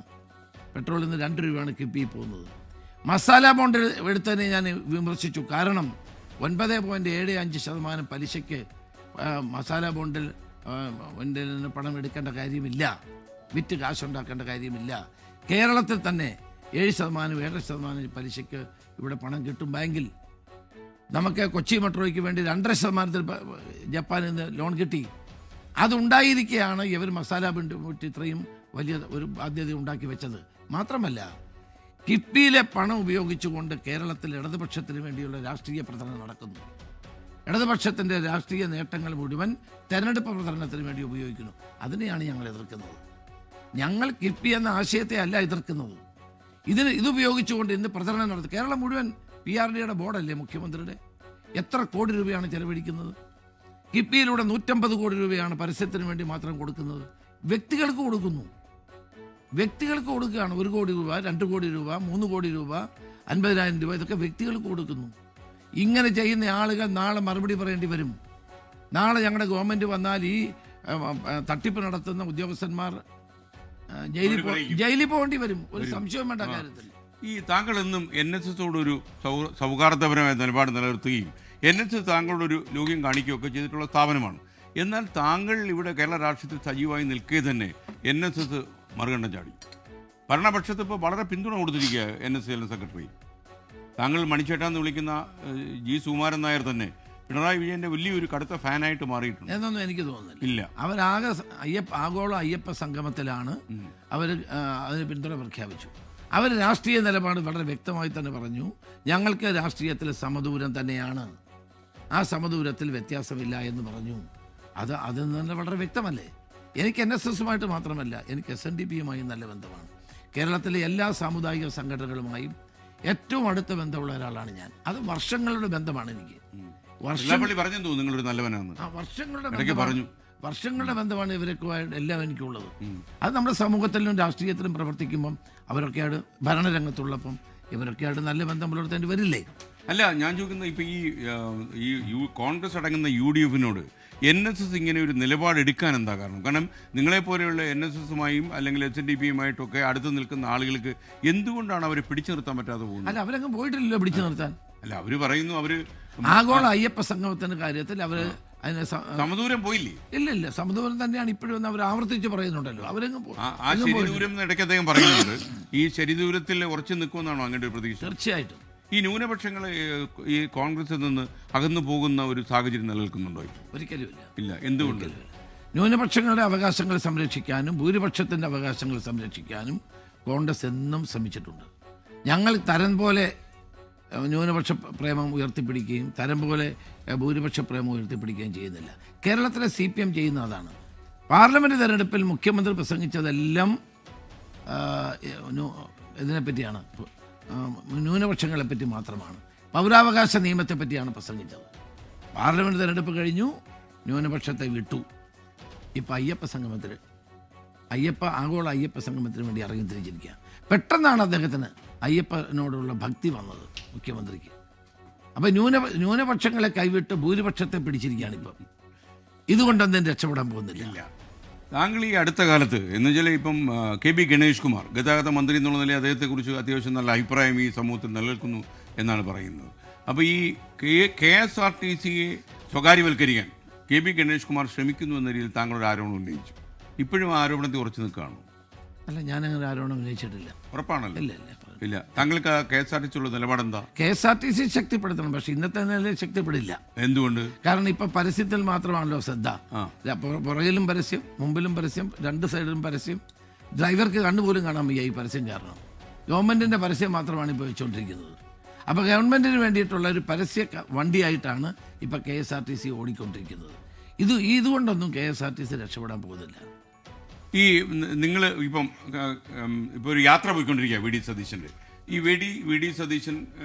പെട്രോളിൽ നിന്ന് 2 രൂപയാണ് കിബി പോകുന്നത്. മസാല ബോണ്ട് എടുത്തതിനെ ഞാൻ വിമർശിച്ചു. കാരണം 9.75% പലിശയ്ക്ക് മസാല ബോണ്ടിൽ നിന്ന് പണം എടുക്കേണ്ട കാര്യമില്ല, വിറ്റ് കാശുണ്ടാക്കേണ്ട കാര്യമില്ല. കേരളത്തിൽ തന്നെ 7%, 7.5% പലിശയ്ക്ക് ഇവിടെ പണം കിട്ടും ബാങ്കിൽ. നമുക്ക് കൊച്ചി മെട്രോയ്ക്ക് വേണ്ടി 2.5% ജപ്പാനിൽ നിന്ന് ലോൺ കിട്ടി. അതുണ്ടായിരിക്കെയാണ് ഇവർ മസാല ബോണ്ട് വിട്ട് ഇത്രയും വലിയ ഒരു ബാധ്യത ഉണ്ടാക്കി വെച്ചത്. മാത്രമല്ല, കിഫ്ബിയിലെ പണം ഉപയോഗിച്ചുകൊണ്ട് കേരളത്തിൽ ഇടതുപക്ഷത്തിന് വേണ്ടിയുള്ള രാഷ്ട്രീയ പ്രചരണം നടക്കുന്നു. ഇടതുപക്ഷത്തിൻ്റെ രാഷ്ട്രീയ നേട്ടങ്ങൾ മുഴുവൻ തെരഞ്ഞെടുപ്പ് പ്രചരണത്തിന് വേണ്ടി ഉപയോഗിക്കുന്നു. അതിനെയാണ് ഞങ്ങൾ എതിർക്കുന്നത്. ഞങ്ങൾ കിഫ്ബി എന്ന ആശയത്തെ അല്ല എതിർക്കുന്നത്. ഇതുപയോഗിച്ചുകൊണ്ട് ഇന്ന് പ്രചരണം നടത്തും. കേരളം മുഴുവൻ PRDയുടെ ബോർഡല്ലേ മുഖ്യമന്ത്രിയുടെ. എത്ര കോടി രൂപയാണ് ചെലവഴിക്കുന്നത്? കിഫ്ബിയിലൂടെ 150 കോടി രൂപയാണ് പരസ്യത്തിന് വേണ്ടി മാത്രം കൊടുക്കുന്നത്. വ്യക്തികൾക്ക് കൊടുക്കുകയാണ്. 1 കോടി രൂപ, 2 കോടി രൂപ, 3 കോടി രൂപ, 50,000 രൂപ, ഇതൊക്കെ വ്യക്തികൾക്ക് കൊടുക്കുന്നു. ഇങ്ങനെ ചെയ്യുന്ന ആളുകൾ നാളെ മറുപടി പറയേണ്ടി വരും. നാളെ ഞങ്ങളുടെ ഗവൺമെൻറ് വന്നാൽ ഈ തട്ടിപ്പ് നടത്തുന്ന ഉദ്യോഗസ്ഥന്മാർ ജയിലിൽ പോകേണ്ടി വരും. ഒരു സംശയവും വേണ്ട കാര്യത്തിൽ. ഈ താങ്കൾ എന്നും NSSോടൊരു സൗഹാർദ്ദപരമായ നിലപാട് നിലനിർത്തുകയും NSS താങ്കളുടെ ഒരു ലോക്യം കാണിക്കുകയൊക്കെ ചെയ്തിട്ടുള്ള സ്ഥാപനമാണ്. എന്നാൽ താങ്കൾ ഇവിടെ കേരള രാഷ്ട്രീയത്തിൽ സജീവമായി നിൽക്കെ തന്നെ NSS മറുകണ്ഠം ചാടി. ഭരണപക്ഷത്ത് ഇപ്പോൾ വളരെ പിന്തുണ കൊടുത്തിരിക്കുക NSS ജനറൽ സെക്രട്ടറി. താങ്കൾ മണിച്ചേട്ടാന്ന് വിളിക്കുന്ന G. സുകുമാരൻ നായർ തന്നെ പിണറായി വിജയന്റെ വലിയൊരു കടുത്ത ഫാനായിട്ട് മാറിയിട്ടുണ്ട് എന്നൊന്നും എനിക്ക് തോന്നുന്നില്ല. ഇല്ല, അവരാകെ ആഗോള അയ്യപ്പ സംഗമത്തിലാണ് അവർ അതിന് പിന്തുണ പ്രഖ്യാപിച്ചു. അവർ രാഷ്ട്രീയ നിലപാട് വളരെ വ്യക്തമായി തന്നെ പറഞ്ഞു. ഞങ്ങൾക്ക് രാഷ്ട്രീയത്തിൽ സമദൂരം തന്നെയാണ്, ആ സമദൂരത്തിൽ വ്യത്യാസമില്ല എന്ന് പറഞ്ഞു. അതിൽ നിന്ന് വളരെ വ്യക്തമല്ലേ? എനിക്ക് NSSുമായിട്ട് മാത്രമല്ല, എനിക്ക് SNDPയുമായും നല്ല ബന്ധമാണ്. കേരളത്തിലെ എല്ലാ സാമുദായിക സംഘടനകളുമായും ഏറ്റവും അടുത്ത ബന്ധമുള്ള ഒരാളാണ് ഞാൻ. അത് വർഷങ്ങളുടെ ബന്ധമാണ് എനിക്ക്. വർഷങ്ങളുടെ ബന്ധമാണ് ഇവരൊക്കെ എല്ലാം എനിക്കുള്ളത്. അത് നമ്മുടെ സമൂഹത്തിലും രാഷ്ട്രീയത്തിലും പ്രവർത്തിക്കുമ്പം അവരൊക്കെയാണ് ഭരണരംഗത്തുള്ളപ്പം ഇവരൊക്കെയായിട്ട് നല്ല ബന്ധം പുലർത്തേണ്ടി വരില്ലേ? അല്ല, ഞാൻ ചോദിക്കുന്നത് ഇപ്പം ഈ കോൺഗ്രസ് അടങ്ങുന്ന UDFനോട് NSS ഇങ്ങനെ ഒരു നിലപാടെടുക്കാൻ എന്താ കാരണം? കാരണം നിങ്ങളെപ്പോലെയുള്ള NSSുമായും അല്ലെങ്കിൽ SNDPയുമായിട്ടൊക്കെ അടുത്ത് നിൽക്കുന്ന ആളുകൾക്ക് എന്തുകൊണ്ടാണ് അവരെ പിടിച്ചു നിർത്താൻ പറ്റാതെ പോകുന്നത്? അല്ല, അവരങ്ങ് പോയിട്ടില്ലല്ലോ പിടിച്ചു നിർത്താൻ. അല്ല, അവർ പറയുന്നു അവർ ആഗോള അയ്യപ്പ സംഗമത്തിന്റെ കാര്യത്തിൽ അവർ അതിന് സമദൂരം പോയില്ലേ? ഇല്ല, സമദൂരം തന്നെയാണ് ഇപ്പോഴും അവർ ആവർത്തിച്ച് പറയുന്നുണ്ടല്ലോ. അവരങ്ങ് ശരിദൂരം ഇടയ്ക്ക് അദ്ദേഹം പറയുന്നുണ്ട്. ഈ ശരിദൂരത്തിൽ ഉറച്ചു നിൽക്കുമെന്നാണോ അങ്ങയുടെ ഒരു പ്രതീക്ഷ? തീർച്ചയായിട്ടും. ഈ ന്യൂനപക്ഷങ്ങൾ ഈ കോൺഗ്രസിൽ നിന്ന് അകന്നു പോകുന്ന ഒരു സാഹചര്യം നിലനിൽക്കുന്നുണ്ടോ? ഒരിക്കലും ഇല്ല. എന്തുകൊണ്ട്? ന്യൂനപക്ഷങ്ങളുടെ അവകാശങ്ങൾ സംരക്ഷിക്കാനും ഭൂരിപക്ഷത്തിൻ്റെ അവകാശങ്ങൾ സംരക്ഷിക്കാനും കോൺഗ്രസ് എന്നും ശ്രമിച്ചിട്ടുണ്ട്. ഞങ്ങൾ തരം പോലെ ന്യൂനപക്ഷ പ്രേമം ഉയർത്തിപ്പിടിക്കുകയും തരം പോലെ ഭൂരിപക്ഷ പ്രേമം ഉയർത്തിപ്പിടിക്കുകയും ചെയ്യുന്നില്ല. കേരളത്തിലെ CPM ചെയ്യുന്ന അതാണ്. പാർലമെൻറ്റ് തെരഞ്ഞെടുപ്പിൽ മുഖ്യമന്ത്രി പ്രസംഗിച്ചതെല്ലാം ഇതിനെപ്പറ്റിയാണ്, ന്യൂനപക്ഷങ്ങളെപ്പറ്റി മാത്രമാണ്, പൗരാവകാശ നിയമത്തെപ്പറ്റിയാണ് പ്രസംഗിച്ചത്. പാർലമെൻറ്റ് തെരഞ്ഞെടുപ്പ് കഴിഞ്ഞു, ന്യൂനപക്ഷത്തെ വിട്ടു. ഇപ്പോൾ ആഗോള അയ്യപ്പ സംഗമത്തിന് വേണ്ടി ഇറങ്ങി തിരിച്ചിരിക്കുക. പെട്ടെന്നാണ് അദ്ദേഹത്തിന് അയ്യപ്പനോടുള്ള ഭക്തി വന്നത് മുഖ്യമന്ത്രിക്ക്. അപ്പോൾ ന്യൂനപക്ഷങ്ങളെ കൈവിട്ട് ഭൂരിപക്ഷത്തെ പിടിച്ചിരിക്കുകയാണ് ഇപ്പം. ഇതുകൊണ്ടൊന്നും രക്ഷപ്പെടാൻ പോകുന്നില്ല. താങ്കൾ ഈ അടുത്ത കാലത്ത് എന്നുവെച്ചാൽ ഇപ്പം കെ ബി ഗണേഷ് കുമാർ ഗതാഗത മന്ത്രി എന്നുള്ള നിലയിൽ അദ്ദേഹത്തെക്കുറിച്ച് അത്യാവശ്യം നല്ല അഭിപ്രായം ഈ സമൂഹത്തിൽ നിലനിൽക്കുന്നു എന്നാണ് പറയുന്നത്. അപ്പോൾ ഈ KSRTCയെ സ്വകാര്യവൽക്കരിക്കാൻ കെ ബി ഗണേഷ് കുമാർ ശ്രമിക്കുന്നു എന്ന രീതിയിൽ താങ്കളുടെ ആരോപണം ഉന്നയിച്ചു. ഇപ്പോഴും ആരോപണത്തിൽ ഉറച്ചു നിൽക്കുകയാണോ? അല്ല, ഞാനങ്ങനെ ആരോപണം ഉന്നയിച്ചിട്ടില്ല. ഉറപ്പാണല്ലോ? ഇല്ല. താങ്കൾക്ക് KSRTC ഉള്ള നിലപാടെന്താ? KSRTC ശക്തിപ്പെടുത്തണം, പക്ഷെ ഇന്നത്തെ നിലയിൽ ശക്തിപ്പെടില്ല. എന്തുകൊണ്ട്? കാരണം ഇപ്പൊ പരസ്യത്തിൽ മാത്രമാണല്ലോ ശ്രദ്ധ. പുറകിലും പരസ്യം, മുമ്പിലും പരസ്യം, രണ്ട് സൈഡിലും പരസ്യം. ഡ്രൈവർക്ക് കണ്ണുപോലും കാണാൻ വയ്യ ഈ പരസ്യം കാരണം. ഗവൺമെന്റിന്റെ പരസ്യം മാത്രമാണ് ഇപ്പോൾ വെച്ചുകൊണ്ടിരിക്കുന്നത്. അപ്പോൾ ഗവൺമെന്റിന് വേണ്ടിയിട്ടുള്ള ഒരു പരസ്യ വണ്ടിയായിട്ടാണ് ഇപ്പൊ KSRTC ഓടിക്കൊണ്ടിരിക്കുന്നത്. ഇതുകൊണ്ടൊന്നും KSRTC രക്ഷപ്പെടാൻ പോകുന്നില്ല. ഈ നിങ്ങൾ ഇപ്പം ഒരു യാത്ര പോയിക്കൊണ്ടിരിക്കുക വി ഡി സതീശൻ്റെ. ഈ വി ഡി സതീശൻ,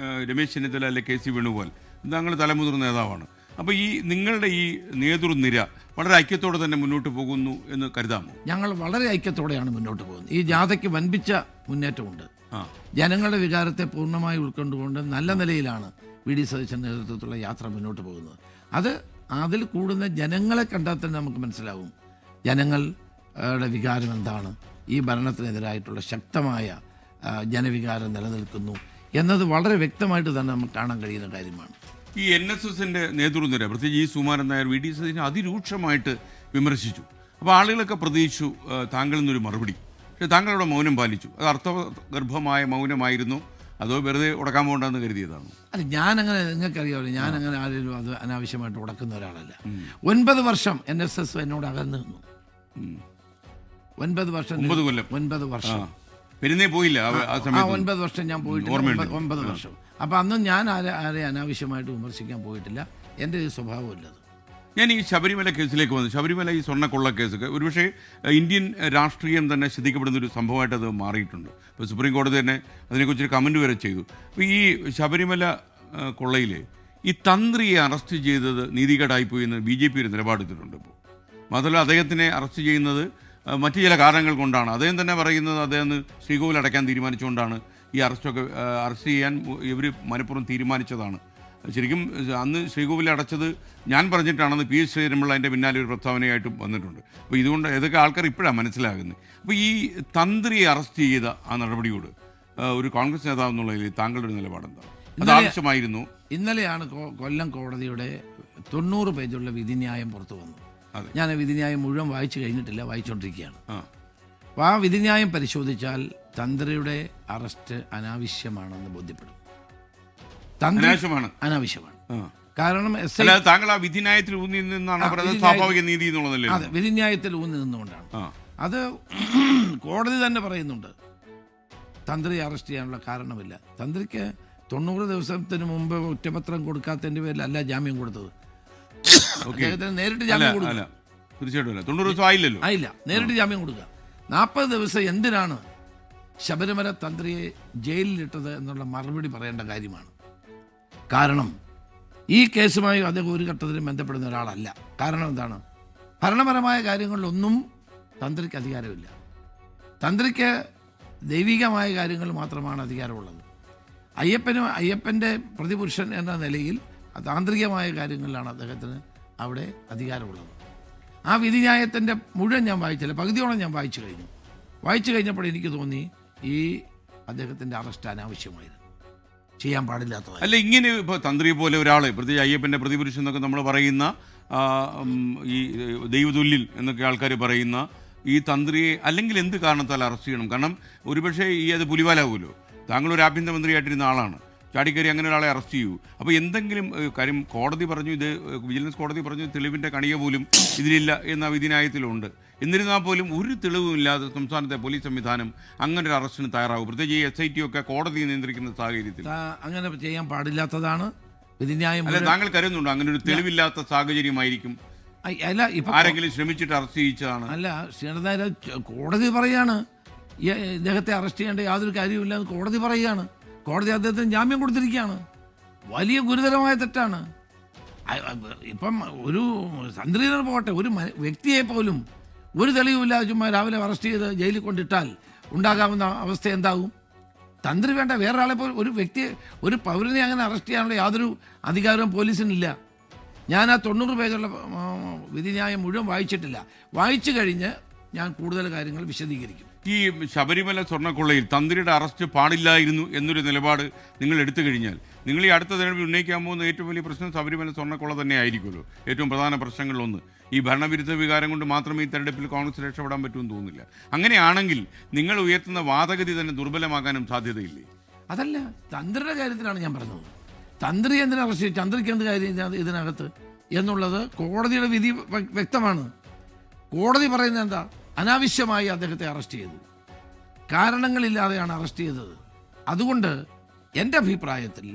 രമേശ് ചെന്നിത്തല, അല്ലെ KC വേണുഗോപാൽ, താങ്കൾ തലമുതിർന്ന നേതാവാണ്. അപ്പോൾ ഈ നിങ്ങളുടെ ഈ നേതൃനിര വളരെ ഐക്യത്തോടെ തന്നെ മുന്നോട്ട് പോകുന്നു എന്ന് കരുതാമോ? ഞങ്ങൾ വളരെ ഐക്യത്തോടെയാണ് മുന്നോട്ട് പോകുന്നത്. ഈ ജാഥയ്ക്ക് വൻപിച്ച മുന്നേറ്റമുണ്ട്. ജനങ്ങളുടെ വികാരത്തെ പൂർണ്ണമായി ഉൾക്കൊണ്ടുകൊണ്ട് നല്ല നിലയിലാണ് വി ഡി സതീശൻ നേതൃത്വത്തിലുള്ള യാത്ര മുന്നോട്ട് പോകുന്നത്. അതിൽ കൂടുന്ന ജനങ്ങളെ കണ്ടാൽ തന്നെ നമുക്ക് മനസ്സിലാവും ജനങ്ങളുടെ വികാരം എന്താണ്. ഈ ഭരണത്തിനെതിരായിട്ടുള്ള ശക്തമായ ജനവികാരം നിലനിൽക്കുന്നു എന്നത് വളരെ വ്യക്തമായിട്ട് തന്നെ നമുക്ക് കാണാൻ കഴിയുന്ന കാര്യമാണ്. ഈ NSSന്റെ നേതൃനിര, പ്രത്യേകിച്ച് ഈ സുകുമാരൻ നായർ, വി ഡി സതീശനെ അതിരൂക്ഷമായിട്ട് വിമർശിച്ചു. അപ്പോൾ ആളുകളൊക്കെ പ്രതീക്ഷിച്ചു താങ്കളിൽ നിന്നൊരു മറുപടി. പക്ഷേ താങ്കളുടെ മൗനം പാലിച്ചു. അത് അർത്ഥഗർഭമായ മൗനമായിരുന്നു, അതോ വെറുതെ ഉടക്കാൻ പോകണ്ടെന്ന് കരുതിയതാണ്? അല്ല, ഞാനങ്ങനെ, നിങ്ങൾക്കറിയാമല്ലോ, ഞാനങ്ങനെ ആരെങ്കിലും അത് അനാവശ്യമായിട്ട് ഉടക്കുന്ന ഒരാളല്ല. 9 വർഷം NSS എന്നോട് അകന്നു നിന്നു. 9 വർഷം 9 വർഷം പോയില്ല. 9 വർഷം ഞാൻ പോയിട്ടില്ല. 9 വർഷം. അപ്പം അന്നും ഞാൻ ആരെ അനാവശ്യമായിട്ട് വിമർശിക്കാൻ പോയിട്ടില്ല. എൻ്റെ ഈ സ്വഭാവമില്ലത്. ഞാൻ ഈ ശബരിമല കേസിലേക്ക് വന്നു. ശബരിമല ഈ സ്വർണ്ണക്കൊള്ള കേസൊക്കെ ഒരുപക്ഷെ ഇന്ത്യൻ രാഷ്ട്രീയം തന്നെ ശ്രദ്ധിക്കപ്പെടുന്നൊരു സംഭവമായിട്ട് അത് മാറിയിട്ടുണ്ട്. ഇപ്പോൾ സുപ്രീം കോടതി തന്നെ അതിനെക്കുറിച്ചൊരു കമൻറ്റ് വരെ ചെയ്തു. അപ്പോൾ ഈ ശബരിമല കൊള്ളയിൽ ഈ തന്ത്രിയെ അറസ്റ്റ് ചെയ്തത് നീതികേടായിപ്പോയി എന്ന് BJP ഒരു നിലപാടെടുത്തിട്ടുണ്ട്. ഇപ്പോൾ മാത്രമല്ല, അദ്ദേഹത്തിനെ അറസ്റ്റ് ചെയ്യുന്നത് മറ്റു ചില കാരണങ്ങൾ കൊണ്ടാണ്. അദ്ദേഹം തന്നെ പറയുന്നത് അദ്ദേഹം ശ്രീകോവിൽ അടയ്ക്കാൻ തീരുമാനിച്ചുകൊണ്ടാണ് ഈ അറസ്റ്റ് ചെയ്യാൻ ഇവർ മനഃപൂർവ്വം തീരുമാനിച്ചതാണ്. ശരിക്കും അന്ന് ശ്രീകോവിൽ അടച്ചത് ഞാൻ പറഞ്ഞിട്ടാണെന്ന് PS ശ്രീധരൻപിള്ള അതിൻ്റെ പിന്നാലെ ഒരു പ്രസ്താവനയായിട്ടും വന്നിട്ടുണ്ട്. അപ്പോൾ ഇതുകൊണ്ട് ഇതൊക്കെ ആൾക്കാർ ഇപ്പോഴാണ് മനസ്സിലാകുന്നത്. അപ്പോൾ ഈ തന്ത്രിയെ അറസ്റ്റ് ചെയ്ത ആ നടപടിയോട് ഒരു കോൺഗ്രസ് നേതാവ് എന്നുള്ളതിൽ താങ്കളുടെ ഒരു നിലപാടെന്താ? അത് ആവശ്യമായിരുന്നു? ഇന്നലെയാണ് കൊല്ലം കോടതിയുടെ 90 പേജുള്ള വിധിന്യായം പുറത്തു വന്നു. ഞാൻ വിധിന്യായം മുഴുവൻ വായിച്ചു കഴിഞ്ഞിട്ടില്ല, വായിച്ചുകൊണ്ടിരിക്കുകയാണ്. അപ്പോൾ ആ വിധിന്യായം പരിശോധിച്ചാൽ തന്ത്രിയുടെ അറസ്റ്റ് അനാവശ്യമാണെന്ന് ബോധ്യപ്പെടും. അനാവശ്യമാണ്. കാരണം താങ്കൾ ആ വിധിന്യായത്തിൽ ഊന്നി നിന്നാണ് പറയുന്നത്, സ്വാഭാവിക നീതി എന്നുള്ളതല്ലേ? അതെ, വിധിന്യായത്തിൽ ഊന്നി നിന്നുകൊണ്ടാണ്. അത് കോടതി തന്നെ പറയുന്നുണ്ട്. തന്ത്രി അറസ്റ്റ് ചെയ്യാനുള്ള കാരണമില്ല. തന്ത്രിക്ക് 90 ദിവസത്തിന് മുമ്പ് കുറ്റപത്രം കൊടുക്കാത്തതിൻ്റെ പേരിലല്ല ജാമ്യം കൊടുത്തത്. നേരിട്ട് ജാമ്യം കൊടുക്കുക. തീർച്ചയായിട്ടും 90 ദിവസം ആയില്ലല്ലോ. ആയില്ല, നേരിട്ട് ജാമ്യം കൊടുക്കുക. 40 ദിവസം എന്തിനാണ് ശബരിമല തന്ത്രിയെ ജയിലിലിട്ടത് എന്നുള്ള മറുപടി പറയേണ്ട കാര്യമാണ്. കാരണം ഈ കേസുമായി അദ്ദേഹം ഒരു ഘട്ടത്തിലും ബന്ധപ്പെടുന്ന ഒരാളല്ല. കാരണം എന്താണ്? ഭരണപരമായ കാര്യങ്ങളിലൊന്നും തന്ത്രിക്ക് അധികാരമില്ല. തന്ത്രിക്ക് ദൈവികമായ കാര്യങ്ങൾ മാത്രമാണ് അധികാരമുള്ളത്. അയ്യപ്പൻ്റെ പ്രതിപുരുഷൻ എന്ന നിലയിൽ താന്ത്രികമായ കാര്യങ്ങളിലാണ് അദ്ദേഹത്തിന് അവിടെ അധികാരമുള്ളത്. ആ വിധിന്യായത്തിൻ്റെ മുഴുവൻ ഞാൻ വായിച്ചില്ല, പകുതിയോളം ഞാൻ വായിച്ചു കഴിഞ്ഞപ്പോൾ എനിക്ക് തോന്നി ഈ അദ്ദേഹത്തിൻ്റെ അറസ്റ്റ് അനാവശ്യമായിരുന്നു, ചെയ്യാൻ പാടില്ലാത്തത്. അല്ല, ഇങ്ങനെ ഇപ്പോൾ തന്ത്രിയെ പോലെ ഒരാളെ, പ്രത്യേകിച്ച് അയ്യപ്പൻ്റെ പ്രതിപുരുഷൻ എന്നൊക്കെ നമ്മൾ പറയുന്ന ഈ ദൈവതുല്യൻ എന്നൊക്കെ ആൾക്കാർ പറയുന്ന ഈ തന്ത്രിയെ അല്ലെങ്കിൽ എന്ത് കാരണത്താൽ അറസ്റ്റ് ചെയ്യണം? കാരണം ഒരുപക്ഷെ അത് പുലിവാലാവുമല്ലോ. താങ്കളൊരു ആഭ്യന്തരമന്ത്രിയായിട്ടിരുന്ന ആളാണ്, ചാടിക്കറി അങ്ങനെ ഒരാളെ അറസ്റ്റ് ചെയ്യൂ. അപ്പോൾ എന്തെങ്കിലും കാര്യം കോടതി പറഞ്ഞു, ഇത് വിജിലൻസ് കോടതി പറഞ്ഞു തെളിവിൻ്റെ കണിക പോലും ഇതിലില്ല എന്ന വിധിന്യായത്തിലുണ്ട്. എന്നിരുന്നാൽ പോലും ഒരു തെളിവുമില്ലാതെ സംസ്ഥാനത്തെ പോലീസ് സംവിധാനം അങ്ങനെ ഒരു അറസ്റ്റിന് തയ്യാറാവും. പ്രത്യേകിച്ച് SIT ഒക്കെ കോടതി നിയന്ത്രിക്കുന്ന സാഹചര്യത്തിൽ അങ്ങനെ ചെയ്യാൻ പാടില്ലാത്തതാണ് വിധിന്യായം. അല്ല, താങ്കൾ കരുതുന്നുണ്ടോ അങ്ങനെ ഒരു തെളിവില്ലാത്ത സാഹചര്യമായിരിക്കും അല്ല, ഇപ്പൊ ആരെങ്കിലും ശ്രമിച്ചിട്ട് അറസ്റ്റ് ചെയ്യിച്ചതാണ്? അല്ല, ശ്രീനാഥ് കോടതി പറയാണ് ഇദ്ദേഹത്തെ അറസ്റ്റ് ചെയ്യേണ്ട യാതൊരു കാര്യമില്ല എന്ന് കോടതി പറയുകയാണ്. കോടതി അദ്ദേഹത്തിന് ജാമ്യം കൊടുത്തിരിക്കുകയാണ്. വലിയ ഗുരുതരമായ തെറ്റാണ്. ഇപ്പം ഒരു തന്ത്രിനെ പോകട്ടെ, ഒരു വ്യക്തിയെ പോലും ഒരു തെളിവുമില്ലാതെ ചുമ്മാ രാവിലെ അറസ്റ്റ് ചെയ്ത് ജയിലിൽ കൊണ്ടിട്ടാൽ ഉണ്ടാകാവുന്ന അവസ്ഥ എന്താകും? തന്ത്രി വേണ്ട, വേറൊരാളെ ഒരു വ്യക്തിയെ, ഒരു പൗരനെ അങ്ങനെ അറസ്റ്റ് ചെയ്യാനുള്ള യാതൊരു അധികാരവും പോലീസിനില്ല. ഞാൻ ആ 90 പേജുള്ള വിധിന്യായം മുഴുവൻ വായിച്ചിട്ടില്ല. വായിച്ചു കഴിഞ്ഞ് ഞാൻ കൂടുതൽ കാര്യങ്ങൾ വിശദീകരിക്കും. ഈ ശബരിമല സ്വർണ്ണക്കൊള്ളയിൽ തന്ത്രിയുടെ അറസ്റ്റ് പാടില്ലായിരുന്നു എന്നൊരു നിലപാട് നിങ്ങൾ എടുത്തു കഴിഞ്ഞാൽ നിങ്ങൾ ഈ അടുത്ത തെരഞ്ഞെടുപ്പിൽ ഉന്നയിക്കാൻ പോകുന്ന ഏറ്റവും വലിയ പ്രശ്നം ശബരിമല സ്വർണ്ണക്കൊള്ള തന്നെ ആയിരിക്കുമല്ലോ. ഏറ്റവും പ്രധാന പ്രശ്നങ്ങളിലൊന്ന് ഈ ഭരണവിരുദ്ധ വികാരം കൊണ്ട് മാത്രമേ ഈ തെരഞ്ഞെടുപ്പിൽ കോൺഗ്രസ് രക്ഷപ്പെടാൻ പറ്റുമെന്ന് തോന്നുന്നില്ല. അങ്ങനെയാണെങ്കിൽ നിങ്ങൾ ഉയർത്തുന്ന വാദഗതി തന്നെ ദുർബലമാകാനും സാധ്യതയില്ലേ? അതല്ല, തന്ത്രിയുടെ കാര്യത്തിലാണ് ഞാൻ പറഞ്ഞത്. തന്ത്രി എന്തിനാ അറസ്റ്റ് ചെയ്തു, തന്ത്രിക്ക് എന്ത് കാര്യം ഇതിനകത്ത് എന്നുള്ളത് കോടതിയുടെ വിധി വ്യക്തമാണ്. കോടതി പറയുന്നത് എന്താ? അനാവശ്യമായി അദ്ദേഹത്തെ അറസ്റ്റ് ചെയ്തു, കാരണങ്ങളില്ലാതെയാണ് അറസ്റ്റ് ചെയ്തത്. അതുകൊണ്ട് എൻ്റെ അഭിപ്രായത്തിൽ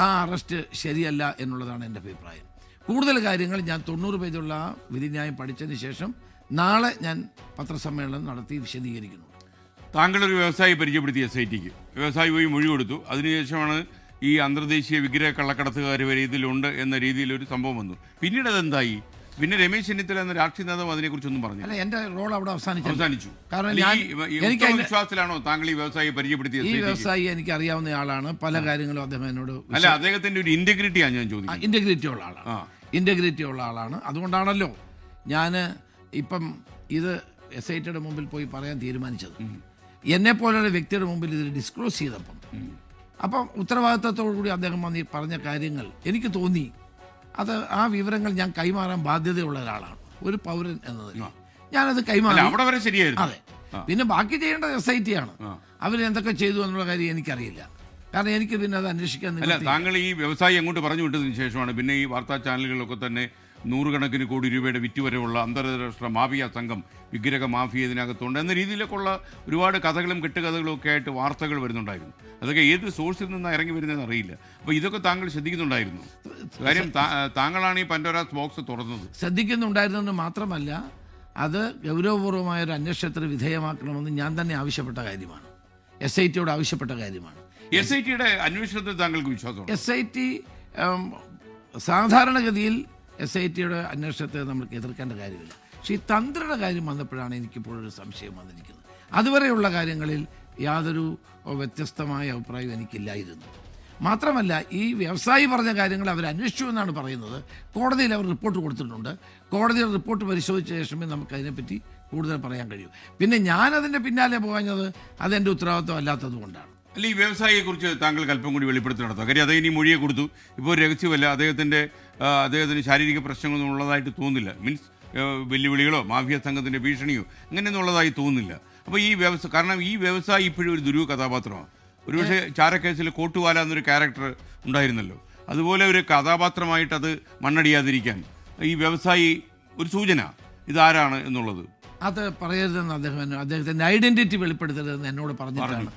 ആ അറസ്റ്റ് ശരിയല്ല എന്നുള്ളതാണ് എൻ്റെ അഭിപ്രായം. കൂടുതൽ കാര്യങ്ങൾ ഞാൻ 90 പേജുള്ള വിധിന്യായം പഠിച്ചതിന് ശേഷം നാളെ ഞാൻ പത്രസമ്മേളനം നടത്തി വിശദീകരിക്കുന്നു. താങ്കളൊരു വ്യവസായി പരിചയപ്പെടുത്തി SITക്ക്. വ്യവസായി പോയി മൊഴി കൊടുത്തു. അതിനുശേഷമാണ് ഈ അന്തർദേശീയ വിഗ്രഹ കള്ളക്കടത്തുകാർ വരെ ഇതിലുണ്ട് എന്ന രീതിയിലൊരു സംഭവം വന്നു. പിന്നീട് അതെന്തായി? പിന്നെ രമേശ് ചെന്നിത്തല എന്ന രാഷ്ട്രീയ നേതാവ് അതിനെക്കുറിച്ചൊന്നും പറഞ്ഞു. അല്ല, എൻ്റെ റോൾ അവിടെ അവസാനിച്ചു. കാരണം എനിക്ക് വിശ്വാസത്തിലാണോ താങ്കൾ ഈ വ്യവസായി പരിചയപ്പെടുത്തിയത്? ഈ വ്യവസായി എനിക്ക് അറിയാവുന്ന ആളാണ്. പല കാര്യങ്ങളും അദ്ദേഹം എന്നോട് അല്ല, അദ്ദേഹത്തിന്റെ ഒരു ഇന്റഗ്രിറ്റിയാണ് ഞാൻ ചോദിക്കുന്നത്. ഇന്റഗ്രിറ്റി ഉള്ള ആളാണ്. അതുകൊണ്ടാണല്ലോ ഞാൻ ഇപ്പം ഇത് SITയുടെ മുമ്പിൽ പോയി പറയാൻ തീരുമാനിച്ചത്. എന്നെപ്പോലുള്ള വ്യക്തിയുടെ മുമ്പിൽ ഇത് ഡിസ്ക്ലോസ് ചെയ്തപ്പം ഉത്തരവാദിത്തത്തോടു കൂടി അദ്ദേഹം വന്ന് പറഞ്ഞ കാര്യങ്ങൾ എനിക്ക് തോന്നി അത് ആ വിവരങ്ങൾ ഞാൻ കൈമാറാൻ ബാധ്യതയുള്ള ഒരാളാണ്, ഒരു പൗരൻ എന്നതിൽ ഞാനത് കൈമാറി. അതെ, പിന്നെ ബാക്കി ചെയ്യേണ്ടത് SIT ആണ്. അവരെന്തൊക്കെ ചെയ്തു എന്നുള്ള കാര്യം എനിക്കറിയില്ല. കാരണം എനിക്ക് പിന്നെ അത് അന്വേഷിക്കാൻ. അല്ല, താങ്കൾ ഈ വ്യവസായി അങ്ങോട്ട് പറഞ്ഞു വിട്ടതിന് ശേഷമാണ് പിന്നെ ഈ വാർത്താ ചാനലുകളിലൊക്കെ തന്നെ 100 കണക്കിന് കോടി രൂപയുടെ വിറ്റുവരവുള്ള അന്താരാഷ്ട്ര മാഫിയ സംഘം, വിഗ്രഹ മാഫിയ ഇതിനകത്തുണ്ട് എന്ന രീതിയിലൊക്കെയുള്ള ഒരുപാട് കഥകളും കെട്ടുകഥകളും ഒക്കെ ആയിട്ട് വാർത്തകൾ വരുന്നുണ്ടായിരുന്നു. അതൊക്കെ ഏത് സോഴ്സിൽ നിന്നാണ് ഇറങ്ങി വരുന്നതെന്ന് അറിയില്ല. അപ്പോൾ ഇതൊക്കെ താങ്കൾ ശ്രദ്ധിക്കുന്നുണ്ടായിരുന്നു? കാര്യം താങ്കളാണ് ഈ പൻഡോരാസ് ബോക്സ് തുറന്നത്. ശ്രദ്ധിക്കുന്നുണ്ടായിരുന്നെന്ന് മാത്രമല്ല, അത് ഗൗരവപൂർവമായ ഒരു അന്വേഷണത്തിന് വിധേയമാക്കണമെന്ന് ഞാൻ തന്നെ ആവശ്യപ്പെട്ട കാര്യമാണ്. SITയോട് ആവശ്യപ്പെട്ട കാര്യമാണ്. SITയുടെ അന്വേഷണത്തിൽ താങ്കൾക്ക് വിശ്വാസമുണ്ട്? SIT സാധാരണഗതിയിൽ SITയുടെ അന്വേഷണത്തെ നമുക്ക് എതിർക്കേണ്ട കാര്യമില്ല. പക്ഷേ ഈ തന്ത്രിയുടെ കാര്യം വന്നപ്പോഴാണ് എനിക്കിപ്പോഴൊരു സംശയം വന്നിരിക്കുന്നത്. അതുവരെയുള്ള കാര്യങ്ങളിൽ യാതൊരു വ്യത്യസ്തമായ അഭിപ്രായം എനിക്കില്ലായിരുന്നു. മാത്രമല്ല, ഈ വ്യവസായി പറഞ്ഞ കാര്യങ്ങൾ അവർ അന്വേഷിച്ചു എന്നാണ് പറയുന്നത്. കോടതിയിൽ അവർ റിപ്പോർട്ട് കൊടുത്തിട്ടുണ്ട്. കോടതിയുടെ റിപ്പോർട്ട് പരിശോധിച്ച ശേഷമേ നമുക്ക് അതിനെപ്പറ്റി കൂടുതൽ പറയാൻ കഴിയൂ. പിന്നെ ഞാനതിൻ്റെ പിന്നാലെ പോകാഞ്ഞത് അതെൻ്റെ ഉത്തരവാദിത്വം അല്ലാത്തത് കൊണ്ടാണ്. അല്ല, ഈ വ്യവസായിയെക്കുറിച്ച് താങ്കൾക്ക് അല്പം കൂടി വെളിപ്പെടുത്തി നടത്താം. കാര്യം അദ്ദേഹം ഇനി മൊഴിയെ കൊടുത്തു. ഇപ്പോൾ ഒരു രഹസ്യമല്ല, അദ്ദേഹത്തിന് ശാരീരിക പ്രശ്നങ്ങളൊന്നും ഉള്ളതായിട്ട് തോന്നുന്നില്ല. മീൻസ് വെല്ലുവിളികളോ മാഫിയ സംഘത്തിൻ്റെ ഭീഷണിയോ അങ്ങനെയൊന്നും ഉള്ളതായി തോന്നുന്നില്ല. അപ്പോൾ കാരണം ഈ വ്യവസായി ഇപ്പോഴും ഒരു ദുരൂഹ കഥാപാത്രമാണ്. ഒരുപക്ഷെ ചാരക്കേസിൽ കോട്ടുവാല എന്നൊരു ക്യാരക്ടർ ഉണ്ടായിരുന്നല്ലോ, അതുപോലെ ഒരു കഥാപാത്രമായിട്ടത് മണ്ണടിയാതിരിക്കാൻ ഈ വ്യവസായി ഒരു സൂചന ഇതാരാണ് എന്നുള്ളത് അത് പറയരുതെന്ന് അദ്ദേഹത്തിന്റെ ഐഡന്റിറ്റി വെളിപ്പെടുത്തരുതെന്ന് എന്നോട് പറഞ്ഞിട്ടാണ്.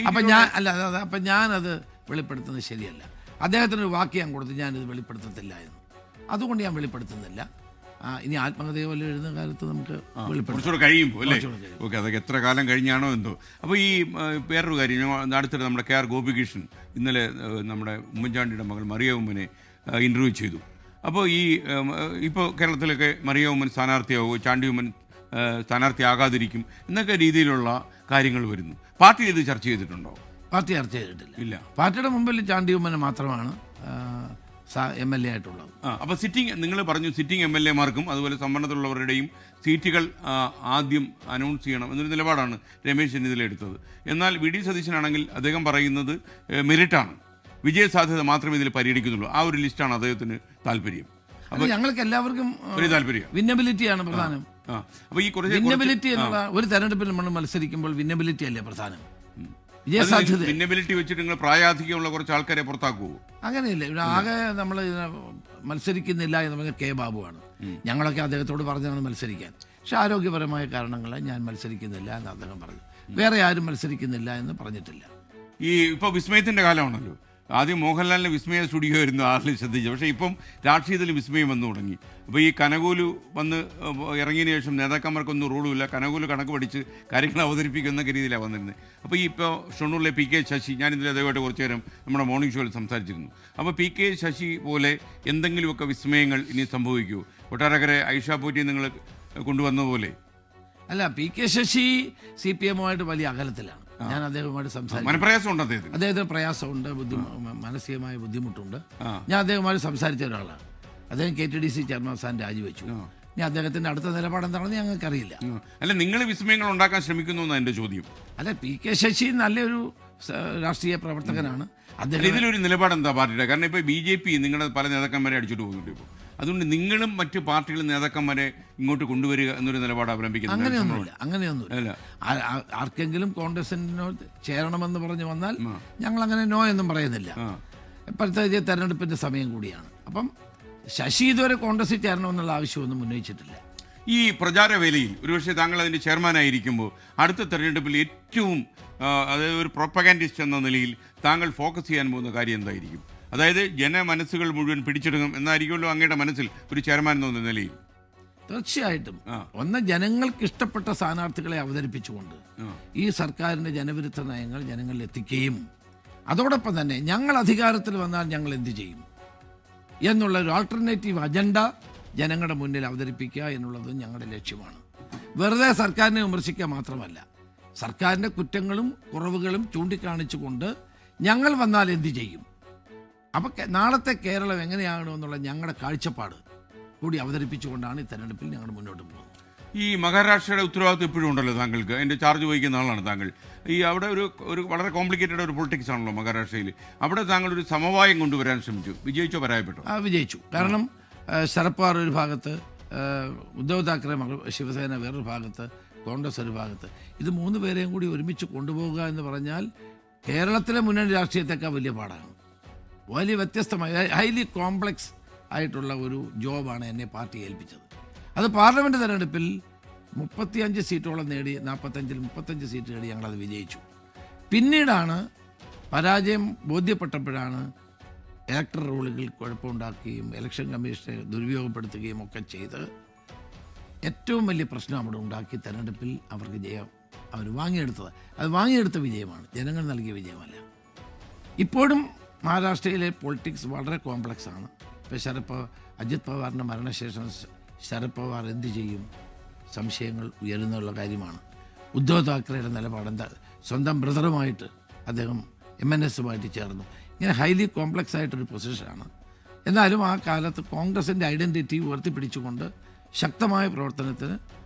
അപ്പം ഞാനത് വെളിപ്പെടുത്തുന്നത് ശരിയല്ല. അദ്ദേഹത്തിനൊരു വാക്ക് ഞാൻ കൊടുത്ത് ഞാനിത് വെളിപ്പെടുത്തത്തില്ല എന്ന്. അതുകൊണ്ട് ഞാൻ വെളിപ്പെടുത്തുന്നില്ല. ഇനി ആത്മകഥയോ വല്ല എഴുതുന്ന കാലത്ത് നമുക്ക് കുറച്ചുകൂടെ കഴിയുമ്പോൾ അല്ലേ? ഓക്കെ, അതൊക്കെ എത്ര കാലം കഴിഞ്ഞാണോ എന്തോ. അപ്പോൾ ഈ വേറൊരു കാര്യം, അടുത്തിടെ നമ്മുടെ KR ഗോപികൃഷ്ണൻ ഇന്നലെ നമ്മുടെ ഉമ്മൻചാണ്ടിയുടെ മകൾ മറിയ ഉമ്മനെ ഇൻ്റർവ്യൂ ചെയ്തു. അപ്പോൾ ഇപ്പോൾ കേരളത്തിലൊക്കെ മറിയ ഉമ്മൻ സ്ഥാനാർത്ഥിയാവും, ചാണ്ടി ഉമ്മൻ സ്ഥാനാർത്ഥിയാകാതിരിക്കും എന്നൊക്കെ രീതിയിലുള്ള കാര്യങ്ങൾ വരുന്നു. പാർട്ടി ഇത് ചർച്ച ചെയ്തിട്ടുണ്ടോ? പാർട്ടി ചർച്ച ചെയ്തിട്ടില്ല. ഇല്ല. പാർട്ടിയുടെ മുമ്പിൽ ചാണ്ടി ഉമ്മന് മാത്രമാണ് MLA ആയിട്ടുള്ളത്. അപ്പോൾ നിങ്ങൾ പറഞ്ഞു സിറ്റിംഗ് MLA മാർക്കും അതുപോലെ സംവരണത്തിലുള്ളവരുടെയും സീറ്റുകൾ ആദ്യം അനൗൺസ് ചെയ്യണം എന്നൊരു നിലപാടാണ് രമേശ് ചെന്നിത്തല എടുത്തത്. എന്നാൽ VD സതീശനാണെങ്കിൽ അദ്ദേഹം പറയുന്നത് മെറിറ്റാണ്, വിജയസാധ്യത മാത്രമേ ഇതിൽ പരിഗണിക്കുന്നുള്ളൂ. ആ ഒരു ലിസ്റ്റാണ് അദ്ദേഹത്തിന് താല്പര്യം. അപ്പോൾ ഞങ്ങൾക്ക് എല്ലാവർക്കും ഒരു താല്പര്യം, വിന്നബിലിറ്റിയാണ് പ്രധാനം. അപ്പോൾ ഈ വിന്നബിലിറ്റി എന്നുള്ള ഒരു തെരഞ്ഞെടുപ്പിൽ നമ്മൾ മത്സരിക്കുമ്പോൾ വിന്നബിലിറ്റി അല്ലേ പ്രധാനം? വിന്നബിലിറ്റി വെച്ചിട്ട് നിങ്ങൾ പ്രായാധിക്യമുള്ള കുറച്ച് ആൾക്കാരെ പുറത്താക്കുമോ? അങ്ങനെയില്ല. ആകെ നമ്മൾ മത്സരിക്കുന്നില്ല എന്ന് പറഞ്ഞ K ബാബുവാണ്. ഞങ്ങളൊക്കെ അദ്ദേഹത്തോട് പറഞ്ഞാണ് മത്സരിക്കാൻ. പക്ഷെ ആരോഗ്യപരമായ കാരണങ്ങളാൽ ഞാൻ മത്സരിക്കുന്നില്ല എന്ന് അദ്ദേഹം പറഞ്ഞു. വേറെ ആരും മത്സരിക്കുന്നില്ല എന്ന് പറഞ്ഞിട്ടില്ല. ഇപ്പോൾ വിസ്മയത്തിൻ്റെ കാലമാണല്ലോ. ആദ്യം മോഹൻലാലിൻ്റെ വിസ്മയ സ്റ്റുഡിയോ ആയിരുന്നു ആറിൽ ശ്രദ്ധിച്ചത്. പക്ഷേ ഇപ്പം രാഷ്ട്രീയത്തിൽ വിസ്മയം വന്നു തുടങ്ങി. അപ്പോൾ ഈ കനകൂലു വന്ന് ഇറങ്ങിയതിന് ശേഷം നേതാക്കന്മാർക്കൊന്നും റൂളുമില്ല, കനകൂലു കണക്ക് പഠിച്ച് കാര്യങ്ങൾ അവതരിപ്പിക്കുന്ന രീതിയിലാണ് വന്നിരുന്നത്. അപ്പോൾ ഈ ഇപ്പോൾ ഷൊർണൂരിലെ പി കെ ശശി, ഞാനിതിൽ അതേപോലെ കുറച്ച് നേരം നമ്മുടെ മോർണിംഗ് ഷോയിൽ സംസാരിച്ചിരുന്നു. അപ്പോൾ പി കെ ശശി പോലെ എന്തെങ്കിലുമൊക്കെ വിസ്മയങ്ങൾ ഇനി സംഭവിക്കുമോ? കൊട്ടാരക്കര ഐഷ പോറ്റി നിങ്ങൾ കൊണ്ടുവന്ന പോലെ. അല്ല, പി കെ ശശി CPM-ഉമായിട്ട് വലിയ അകലത്തിലാണ്. ഞാൻ അദ്ദേഹവുമായിട്ട് സംസാരിച്ചു. മനപ്രയാസമുണ്ട് അദ്ദേഹത്തിന് പ്രയാസമുണ്ട്, മാനസികമായ ബുദ്ധിമുട്ടുണ്ട്. ഞാൻ അദ്ദേഹവുമായിട്ട് സംസാരിച്ച ഒരാളാണ്. അദ്ദേഹം KTDC ചെയർമാൻ സ്ഥാനം രാജിവെച്ചു. ഇനി അദ്ദേഹത്തിന്റെ അടുത്ത നിലപാട് എന്താണെന്ന് ഞങ്ങൾക്കറിയില്ല. അല്ല, നിങ്ങൾ വിസ്മയങ്ങൾ ഉണ്ടാക്കാൻ ശ്രമിക്കുന്നു എന്നാണ് എൻ്റെ ചോദ്യം. അല്ല, പി കെ ശശി നല്ലൊരു രാഷ്ട്രീയ പ്രവർത്തകനാണ്. അദ്ദേഹം ഇതിലൊരു നിലപാട് എന്താ പാർട്ടിയുടെ? കാരണം ഇപ്പോൾ BJP നിങ്ങളുടെ പല നേതാക്കന്മാരെ അടിച്ചിട്ട് പോകുന്നുണ്ട് ഇപ്പോൾ. അതുകൊണ്ട് നിങ്ങളും മറ്റ് പാർട്ടികളും നേതാക്കന്മാരെ ഇങ്ങോട്ട് കൊണ്ടുവരിക എന്നൊരു നിലപാട് അവലംബിക്കുന്നത് അങ്ങനെയൊന്നുമില്ല. ആർക്കെങ്കിലും കോൺഗ്രസിനോട് ചേരണമെന്ന് പറഞ്ഞു വന്നാൽ ഞങ്ങൾ അങ്ങനെ നോ എന്നും പറയുന്നില്ല. ഇപ്പോഴത്തെ തെരഞ്ഞെടുപ്പിന്റെ സമയം കൂടിയാണ്. അപ്പം ശശി ഇതുവരെ കോൺഗ്രസിൽ ചേരണമെന്നുള്ള ആവശ്യമൊന്നും ഉന്നയിച്ചിട്ടില്ല. ഈ പ്രചാരവേലയിൽ ഒരുപക്ഷെ താങ്കൾ അതിൻ്റെ ചെയർമാനായിരിക്കുമ്പോൾ അടുത്ത തെരഞ്ഞെടുപ്പിൽ ഏറ്റവും അതായത് ഒരു പ്രൊപ്പഗാൻഡിസ്റ്റ് എന്ന നിലയിൽ താങ്കൾ ഫോക്കസ് ചെയ്യാൻ പോകുന്ന കാര്യം എന്തായിരിക്കും? അതായത് ജനമനസ്സുകൾ മുഴുവൻ പിടിച്ചെടുക്കും എന്നായിരിക്കുമല്ലോ അങ്ങയുടെ മനസ്സിൽ ഒരു ചെയർമാൻ എന്ന നിലയിൽ. തീർച്ചയായിട്ടും ഒന്ന്, ജനങ്ങൾക്ക് ഇഷ്ടപ്പെട്ട സ്ഥാനാർത്ഥികളെ അവതരിപ്പിച്ചുകൊണ്ട് ഈ സർക്കാരിൻ്റെ ജനവിരുദ്ധ നയങ്ങൾ ജനങ്ങളിൽ എത്തിക്കുകയും അതോടൊപ്പം തന്നെ ഞങ്ങൾ അധികാരത്തിൽ വന്നാൽ ഞങ്ങൾ എന്ത് ചെയ്യും എന്നുള്ള ഒരു ആൾട്ടർനേറ്റീവ് അജണ്ട ജനങ്ങളുടെ മുന്നിൽ അവതരിപ്പിക്കുക എന്നുള്ളത് ഞങ്ങളുടെ ലക്ഷ്യമാണ്. വെറുതെ സർക്കാരിനെ വിമർശിക്കുക മാത്രമല്ല, സർക്കാരിൻ്റെ കുറ്റങ്ങളും കുറവുകളും ചൂണ്ടിക്കാണിച്ചുകൊണ്ട് ഞങ്ങൾ വന്നാൽ എന്ത് ചെയ്യും, അപ്പോൾ നാളത്തെ കേരളം എങ്ങനെയാകണമെന്നുള്ള ഞങ്ങളുടെ കാഴ്ചപ്പാട് കൂടി അവതരിപ്പിച്ചുകൊണ്ടാണ് ഈ തെരഞ്ഞെടുപ്പിൽ ഞങ്ങൾ മുന്നോട്ട് പോകുന്നത്. ഈ മഹാരാഷ്ട്രയുടെ ഉത്തരവാദിത്വം ഇപ്പോഴും ഉണ്ടല്ലോ താങ്കൾക്ക്, അതിൻ്റെ ചാർജ് വഹിക്കുന്ന ആളാണ് താങ്കൾ. ഈ അവിടെ ഒരു വളരെ കോംപ്ലിക്കേറ്റഡ് ഒരു പൊളിറ്റിക്സ് ആണല്ലോ മഹാരാഷ്ട്രയിൽ. അവിടെ താങ്കൾ ഒരു സമവായം കൊണ്ടുവരാൻ ശ്രമിച്ചു. വിജയിച്ചോ പരാജയപ്പെട്ടോ? വിജയിച്ചു. കാരണം ശരത് പവാർ ഒരു ഭാഗത്ത്, ഉദ്ധവ് താക്കറെ ശിവസേന വേറൊരു ഭാഗത്ത്, കോൺഗ്രസ് ഒരു ഭാഗത്ത്. ഇത് മൂന്ന് പേരെയും കൂടി ഒരുമിച്ച് കൊണ്ടുപോകുക എന്ന് പറഞ്ഞാൽ കേരളത്തിലെ മുന്നണി രാഷ്ട്രീയത്തെക്കാൾ വലിയ പാടാണ്. വലിയ വ്യത്യസ്തമായ ഹൈലി കോംപ്ലക്സ് ആയിട്ടുള്ള ഒരു ജോബാണ് എന്നെ പാർട്ടി ഏൽപ്പിച്ചത്. അത് പാർലമെൻറ്റ് തെരഞ്ഞെടുപ്പിൽ 35 സീറ്റോളം നേടി, 35 സീറ്റ് നേടി ഞങ്ങളത് വിജയിച്ചു. പിന്നീടാണ് പരാജയം ബോധ്യപ്പെട്ടപ്പോഴാണ് ഇലക്ടറൽ റൂളുകൾ കുഴപ്പമുണ്ടാക്കുകയും ഇലക്ഷൻ കമ്മീഷനെ ദുരുപയോഗപ്പെടുത്തുകയും ഒക്കെ ചെയ്ത് ഏറ്റവും വലിയ പ്രശ്നം അവിടെ ഉണ്ടാക്കി തെരഞ്ഞെടുപ്പിൽ അവർക്ക് ജയം അവർ വാങ്ങിയെടുത്തത്. അത് വാങ്ങിയെടുത്ത വിജയമാണ്, ജനങ്ങൾ നൽകിയ വിജയമല്ല. ഇപ്പോഴും മഹാരാഷ്ട്രയിലെ പൊളിറ്റിക്സ് വളരെ കോംപ്ലക്സ് ആണ്. ഇപ്പോൾ അജിത് പവാറിൻ്റെ മരണശേഷം ശരത് പവാർ എന്ത് ചെയ്യും, സംശയങ്ങൾ ഉയരുന്നുള്ള കാര്യമാണ്. ഉദ്ധവ് താക്കറെയുടെ നിലപാട് എന്താ? സ്വന്തം ബ്രദറുമായിട്ട് അദ്ദേഹം MNS-ഉമായിട്ട് ചേർന്നു. ഇങ്ങനെ ഹൈലി കോംപ്ലക്സ് ആയിട്ടൊരു പൊസിഷനാണ്. എന്നാലും ആ കാലത്ത് കോൺഗ്രസിൻ്റെ ഐഡൻറ്റിറ്റി ഉയർത്തിപ്പിടിച്ചുകൊണ്ട് ശക്തമായ പ്രവർത്തനത്തിന്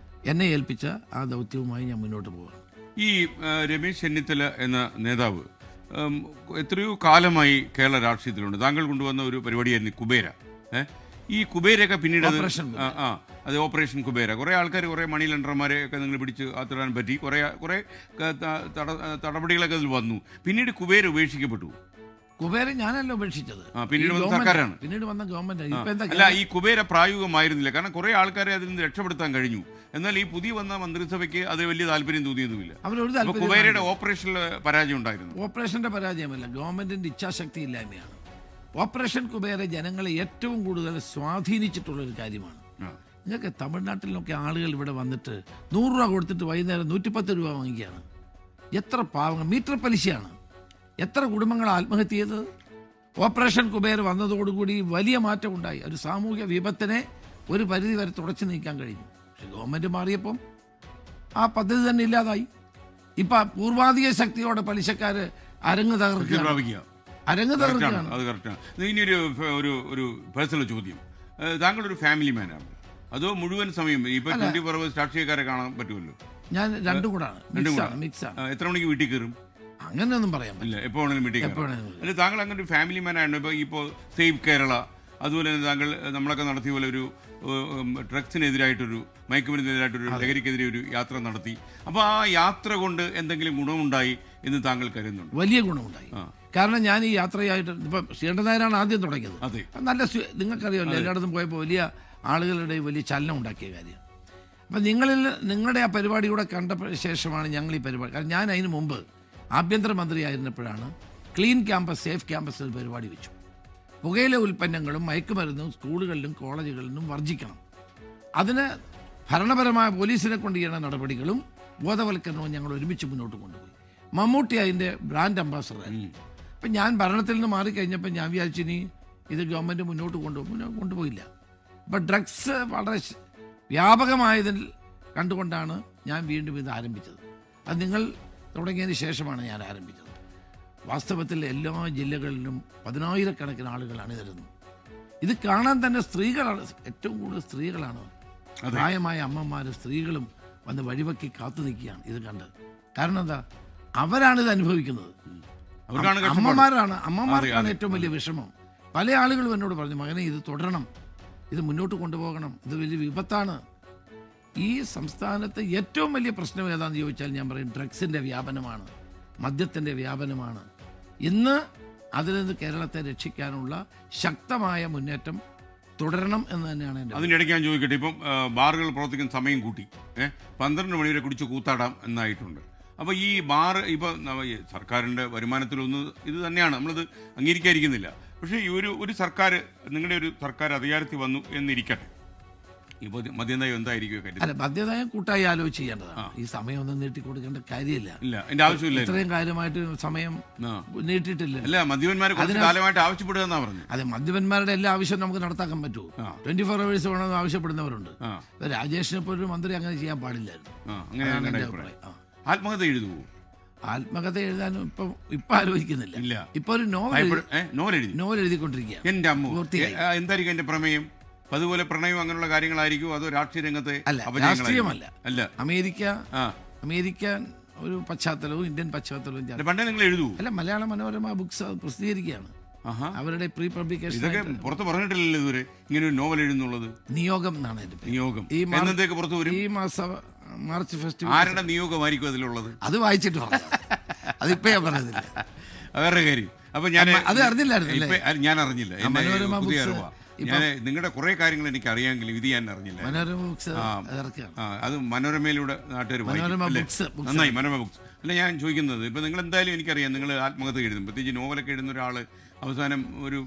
എന്നെ ഏൽപ്പിച്ച ആ ദൗത്യവുമായി ഞാൻ മുന്നോട്ട് പോകുന്നു. ഈ രമേശ് ചെന്നിത്തല എന്ന നേതാവ് എത്രയോ കാലമായി കേരള രാഷ്ട്രീയത്തിലുണ്ട്. താങ്കൾ കൊണ്ടുവന്ന ഒരു പരിപാടിയായിരുന്നു കുബേര. ഈ കുബേരയൊക്കെ പിന്നീട് അത് ഓപ്പറേഷൻ കുബേര, കുറേ ആൾക്കാർ, കുറേ മണി ലെൻഡർമാരെ ഒക്കെ നിങ്ങൾ പിടിച്ച് ആത്തിടാൻ പറ്റി, കുറേ തടപടികളൊക്കെ അതിൽ വന്നു. പിന്നീട് കുബേര ഉപേക്ഷിക്കപ്പെട്ടു. കുബേര ഞാനല്ല ഉപേക്ഷിച്ചത്, പിന്നീട് വന്ന സർക്കാരാണ്, പിന്നീട് വന്ന ഗവൺമെന്റ്. അല്ല, ഈ കുബേര പ്രായോഗികമായിരുന്നില്ല. കാരണം കുറേ ആൾക്കാരെ അതിൽ നിന്ന് രക്ഷപ്പെടുത്താൻ കഴിഞ്ഞു. എന്നാൽ ഈ പുതിയ വന്ന മന്ത്രിസഭയ്ക്ക് അത് വലിയ താല്പര്യം തോന്നിയതുമില്ല. കുബേരയുടെ ഓപ്പറേഷനിൽ പരാജയം ഉണ്ടായിരുന്നു. ഓപ്പറേഷന്റെ പരാജയമല്ല, ഗവൺമെന്റിന്റെ ഇച്ഛാശക്തി ഇല്ലായ്മയാണ്. ഓപ്പറേഷൻ കുബേര ജനങ്ങളെ ഏറ്റവും കൂടുതൽ സ്വാധീനിച്ചിട്ടുള്ളൊരു കാര്യമാണ്. നിങ്ങൾക്ക് തമിഴ്നാട്ടിലൊക്കെ ആളുകൾ ഇവിടെ വന്നിട്ട് 100 രൂപ കൊടുത്തിട്ട് വൈകുന്നേരം 110 രൂപ വാങ്ങിക്കുകയാണ്. എത്ര പാവങ്ങൾ, മീറ്റർ പലിശയാണ്. എത്ര കുടുംബങ്ങൾ ആത്മഹത്യ ചെയ്തത്? ഓപ്പറേഷൻ കുബേര വന്നതോടുകൂടി വലിയ മാറ്റം ഉണ്ടായി. ഒരു സാമൂഹ്യ വിപത്തിനെ ഒരു പരിധി വരെ തുടച്ചു നീക്കാൻ കഴിഞ്ഞു. പക്ഷെ ഗവൺമെൻറ് മാറിയപ്പം ആ പദ്ധതി തന്നെ ഇല്ലാതായി. ഇപ്പം പൂർവാധിക ശക്തിയോടെ പലിശക്കാർ അരങ്ങ് തകർക്കുകയാണ്. അത് കറക്റ്റാണ്. ഇനിയൊരു പേഴ്സണൽ ചോദ്യം. താങ്കളൊരു ഫാമിലി മാനാണ് അതോ മുഴുവൻ സമയം ഇപ്പൊ 24 hours രാഷ്ട്രീയക്കാരെ കാണാൻ പറ്റുമല്ലോ? ഞാൻ രണ്ടും കൂടാണ്. എത്ര മണിക്ക് വീട്ടിൽ കയറും? അങ്ങനെയൊന്നും പറയാൻ പറ്റില്ല. എപ്പോ വേണമെങ്കിലും വീട്ടിൽ കയറും. അല്ല, താങ്കൾ അങ്ങനെ ഒരു ഫാമിലി മാനാണ്. ഇപ്പോൾ സേവ് കേരള, അതുപോലെ തന്നെ താങ്കൾ നമ്മളൊക്കെ നടത്തിയ പോലെ ഒരു ഡ്രഗ്സിനെതിരായിട്ടൊരു, മയക്കുമരുന്നിനെതിരായിട്ടൊരു, ലഹരിക്കെതിരെ ഒരു യാത്ര നടത്തി. അപ്പോൾ ആ യാത്ര കൊണ്ട് എന്തെങ്കിലും ഗുണമുണ്ടായി എന്ന് താങ്കൾ കരുതുന്നുണ്ട്? വലിയ ഗുണമുണ്ടായി. കാരണം ഞാൻ ഈ യാത്രയായിട്ട് ഇപ്പം ശ്രീകണ്ഠനായരാണ് ആദ്യം തുടങ്ങിയത്. നല്ല നിങ്ങൾക്കറിയാമല്ലോ, എല്ലായിടത്തും പോയപ്പോൾ വലിയ ആളുകളുടെ വലിയ ചലനം ഉണ്ടാക്കിയ കാര്യം. അപ്പം നിങ്ങളുടെ ആ പരിപാടി കൂടെ കണ്ട ശേഷമാണ് ഞങ്ങൾ ഈ പരിപാടി. കാരണം ഞാൻ അതിന് മുമ്പ് ആഭ്യന്തരമന്ത്രിയായിരുന്നപ്പോഴാണ് ക്ലീൻ ക്യാമ്പസ് സേഫ് ക്യാമ്പസ് ഒരു പരിപാടി വെച്ചു. പുകയില ഉൽപ്പന്നങ്ങളും മയക്കുമരുന്നും സ്കൂളുകളിലും കോളേജുകളിലും വർജിക്കണം. അതിന് ഭരണപരമായ പോലീസിനെ കൊണ്ട് ചെയ്യുന്ന നടപടികളും ബോധവൽക്കരണവും ഞങ്ങൾ ഒരുമിച്ച് മുന്നോട്ട് കൊണ്ടുപോയി. മമ്മൂട്ടി അതിൻ്റെ ബ്രാൻഡ് അംബാസഡറായിരുന്നു. അപ്പം ഞാൻ ഭരണത്തിൽ നിന്ന് മാറിക്കഴിഞ്ഞപ്പോൾ ഞാൻ വിചാരിച്ചിനി ഇത് ഗവൺമെൻറ് മുന്നോട്ട് കൊണ്ടുപോയില്ല. അപ്പം ഡ്രഗ്സ് വളരെ വ്യാപകമായതിൽ കണ്ടുകൊണ്ടാണ് ഞാൻ വീണ്ടും ഇത് ആരംഭിച്ചത്. അത് നിങ്ങൾ തുടങ്ങിയതിന് ശേഷമാണ് ഞാൻ ആരംഭിച്ചത്. വാസ്തവത്തിൽ എല്ലാ ജില്ലകളിലും 10,000-കണക്കിന് ആളുകളാണ് ഇതിരുന്നത്. ഇത് കാണാൻ തന്നെ സ്ത്രീകളാണ്, ഏറ്റവും കൂടുതൽ സ്ത്രീകളാണ്, പ്രായമായ അമ്മമാരും സ്ത്രീകളും വന്ന് വഴിവെക്കി കാത്തു നിൽക്കുകയാണ് ഇത് കണ്ട്. കാരണം എന്താ, അവരാണിത് അനുഭവിക്കുന്നത്. അമ്മമാർക്കാണ് ഏറ്റവും വലിയ വിഷമം. പല ആളുകളും എന്നോട് പറഞ്ഞു, മകനെ ഇത് തുടരണം, ഇത് മുന്നോട്ട് കൊണ്ടുപോകണം, ഇത് വലിയ വിപത്താണ്. ഈ സംസ്ഥാനത്ത് ഏറ്റവും വലിയ പ്രശ്നം ഏതാണെന്ന് ചോദിച്ചാൽ ഞാൻ പറയും ഡ്രഗ്സിൻ്റെ വ്യാപനമാണ്, മദ്യത്തിൻ്റെ വ്യാപനമാണ്. ഇന്ന് അതിൽ നിന്ന് കേരളത്തെ രക്ഷിക്കാനുള്ള ശക്തമായ മുന്നേറ്റം തുടരണം എന്ന് തന്നെയാണ് എൻ്റെ. അതിനിടയ്ക്ക് ഞാൻ ചോദിക്കട്ടെ, ഇപ്പം ബാറുകൾ പ്രവർത്തിക്കുന്ന സമയം കൂട്ടി 12 മണി വരെ കുടിച്ച് കൂത്താടാം എന്നായിട്ടുണ്ട്. അപ്പോൾ ഈ ബാർ ഇപ്പോൾ സർക്കാരിൻ്റെ വരുമാനത്തിലൊന്ന് ഇത് തന്നെയാണ്, നമ്മളത് അംഗീകരിക്കാതിരിക്കുന്നില്ല. പക്ഷേ ഈ ഒരു സർക്കാർ, നിങ്ങളുടെ ഒരു സർക്കാർ അധികാരത്തിൽ വന്നു എന്നിരിക്കട്ടെ, ഇപ്പോൾ മദ്യനയം എന്തായിരിക്കും? അല്ല, മദ്യനയം കൂട്ടായി ആലോചിച്ച് ചെയ്യേണ്ടതാണ്. ഈ സമയം ഒന്നും നീട്ടിക്കൊടുക്കേണ്ട കാര്യമില്ല. ഇല്ല, എൻ്റെ ആവശ്യമില്ല. ഇത്രയും കാര്യമായിട്ട് സമയം നീട്ടിയിട്ടില്ല. അല്ല, മദ്യപന്മാരെ കാലമായിട്ട് ആവശ്യപ്പെടുക എന്നാ പറഞ്ഞു. അതെ, മദ്യപന്മാരുടെ എല്ലാ ആവശ്യവും നമുക്ക് നടത്താക്കാൻ പറ്റുമോ? 24 hours വേണമെന്ന് ആവശ്യപ്പെടുന്നവരുണ്ട്. രാജേഷിനെ പോലൊരു മന്ത്രി അങ്ങനെ ചെയ്യാൻ പാടില്ലായിരുന്നു. ആത്മകഥ എഴുതുവോ? ആത്മകഥ എഴുതാനും ഇപ്പൊ ആലോചിക്കുന്നില്ല. ഇപ്പൊ ഒരു നോവൽ എഴുതിക്കൊണ്ടിരിക്കുകയാണ്. എന്റെ അമ്മ, എന്തായിരിക്കും എന്റെ പ്രമേയം? അതുപോലെ പ്രണയം അങ്ങനെയുള്ള കാര്യങ്ങളായിരിക്കും, അതോ രാഷ്ട്രീയ രംഗത്തെ? രാഷ്ട്രീയമല്ല, അല്ല. അമേരിക്കൻ ഒരു പശ്ചാത്തലവും ഇന്ത്യൻ പശ്ചാത്തലവും പണ്ടേ നിങ്ങൾ എഴുതൂ? അല്ല, മലയാള മനോരമ ബുക്സ് പ്രസിദ്ധീകരിക്കുകയാണ്. അവരുടെ പ്രീ പബ്ലിക്കേഷൻ. ഇതൊക്കെ പുറത്ത് പറഞ്ഞിട്ടില്ലല്ലോ ഇതുവരെ, ഇങ്ങനെ ഒരു നോവൽ എഴുതുന്നുള്ളത്. നിയോഗം എന്നാണ് എന്റെ പേര്. നിയോഗം എന്നത്തേക്ക് പുറത്ത് വരും? ഈ മാസം മാർച്ച് ഫെസ്റ്റിവൽ. ആരുടെ നിയോഗമായിരിക്കും അതിലുള്ളത്? അത് വായിച്ചിട്ട് അതിപ്പോ ഞാൻ പറഞ്ഞതില്ല. വേറെ കാര്യം. അപ്പൊ ഞാൻ അത് അറിഞ്ഞില്ലായിരുന്നു. ഞാൻ അറിഞ്ഞില്ല. മനോരമ പുതിയ അറിവാ. ഞാൻ നിങ്ങളുടെ കുറെ കാര്യങ്ങൾ എനിക്ക് അറിയാമെങ്കിലും ഇത് ഞാൻ അറിഞ്ഞില്ല. അത് മനോരമയിലൂടെ നാട്ടുകാർ നന്നായി. മനോരമ ബുക്സ് അല്ല ഞാൻ ചോദിക്കുന്നത്. ഇപ്പം നിങ്ങൾ എന്തായാലും എനിക്കറിയാം, നിങ്ങൾ ആത്മകഥ എഴുതും, പ്രത്യേകിച്ച് നോവലൊക്കെ എഴുതുന്ന ഒരാൾ അവസാനം ഒരു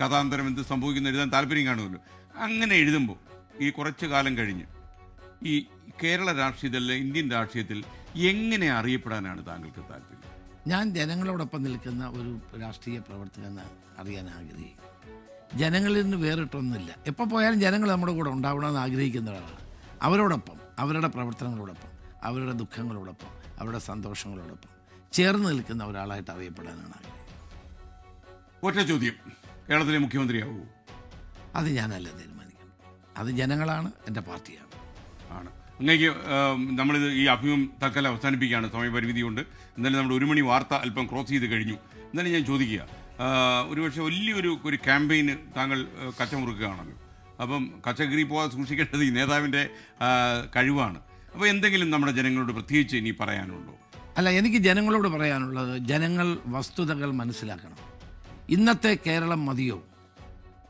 കഥാന്തരം എന്ത് സംഭവിക്കുന്ന എഴുതാൻ താല്പര്യം കാണുമല്ലോ. അങ്ങനെ എഴുതുമ്പോൾ ഈ കുറച്ച് കാലം കഴിഞ്ഞ് ഈ കേരള രാഷ്ട്രീയത്തിൽ, ഇന്ത്യൻ രാഷ്ട്രീയത്തിൽ എങ്ങനെ അറിയപ്പെടാനാണ് താങ്കൾക്ക് താല്പര്യം? ഞാൻ ജനങ്ങളോടൊപ്പം നിൽക്കുന്ന ഒരു രാഷ്ട്രീയ പ്രവർത്തകനെന്ന് അറിയാൻ ആഗ്രഹിക്കുന്നു. ജനങ്ങളിൽ നിന്ന് വേറിട്ടൊന്നുമില്ല. എപ്പോൾ പോയാലും ജനങ്ങൾ നമ്മുടെ കൂടെ ഉണ്ടാവണമെന്ന് ആഗ്രഹിക്കുന്ന ഒരാളാണ്. അവരോടൊപ്പം, അവരുടെ പ്രവർത്തനങ്ങളോടൊപ്പം, അവരുടെ ദുഃഖങ്ങളോടൊപ്പം, അവരുടെ സന്തോഷങ്ങളോടൊപ്പം ചേർന്ന് നിൽക്കുന്ന ഒരാളായിട്ട് അറിയപ്പെടാനാണ് ആഗ്രഹം. ഒറ്റ ചോദ്യം, കേരളത്തിലെ മുഖ്യമന്ത്രിയാവുമോ? അത് ഞാനല്ല തീരുമാനിക്കുന്നത്, അത് ജനങ്ങളാണ്, എൻ്റെ പാർട്ടിയാണ്. ആണ്. അങ്ങേക്ക് നമ്മളിത് ഈ അഭിമുഖം തൽക്കാലം അവസാനിപ്പിക്കുകയാണ്, സമയപരിമിതി കൊണ്ട്. എന്നാലും നമ്മുടെ 1 മണി വാർത്ത അല്പം ക്രോസ് ചെയ്ത് കഴിഞ്ഞു. എന്നാലും ഞാൻ ചോദിക്കുക, ഒരുപക്ഷെ വലിയൊരു ക്യാമ്പയിന് താങ്കൾ കച്ചമുറുക്കുകയാണല്ലോ. അപ്പം കച്ചഗിരി പോകാതെ സൂക്ഷിക്കേണ്ടത് ഈ നേതാവിൻ്റെ കഴിവാണ്. അപ്പോൾ എന്തെങ്കിലും നമ്മുടെ ജനങ്ങളോട് പ്രത്യേകിച്ച് ഇനി പറയാനുണ്ടോ? അല്ല, എനിക്ക് ജനങ്ങളോട് പറയാനുള്ളത്, ജനങ്ങൾ വസ്തുതകൾ മനസ്സിലാക്കണം. ഇന്നത്തെ കേരളം മതിയോ,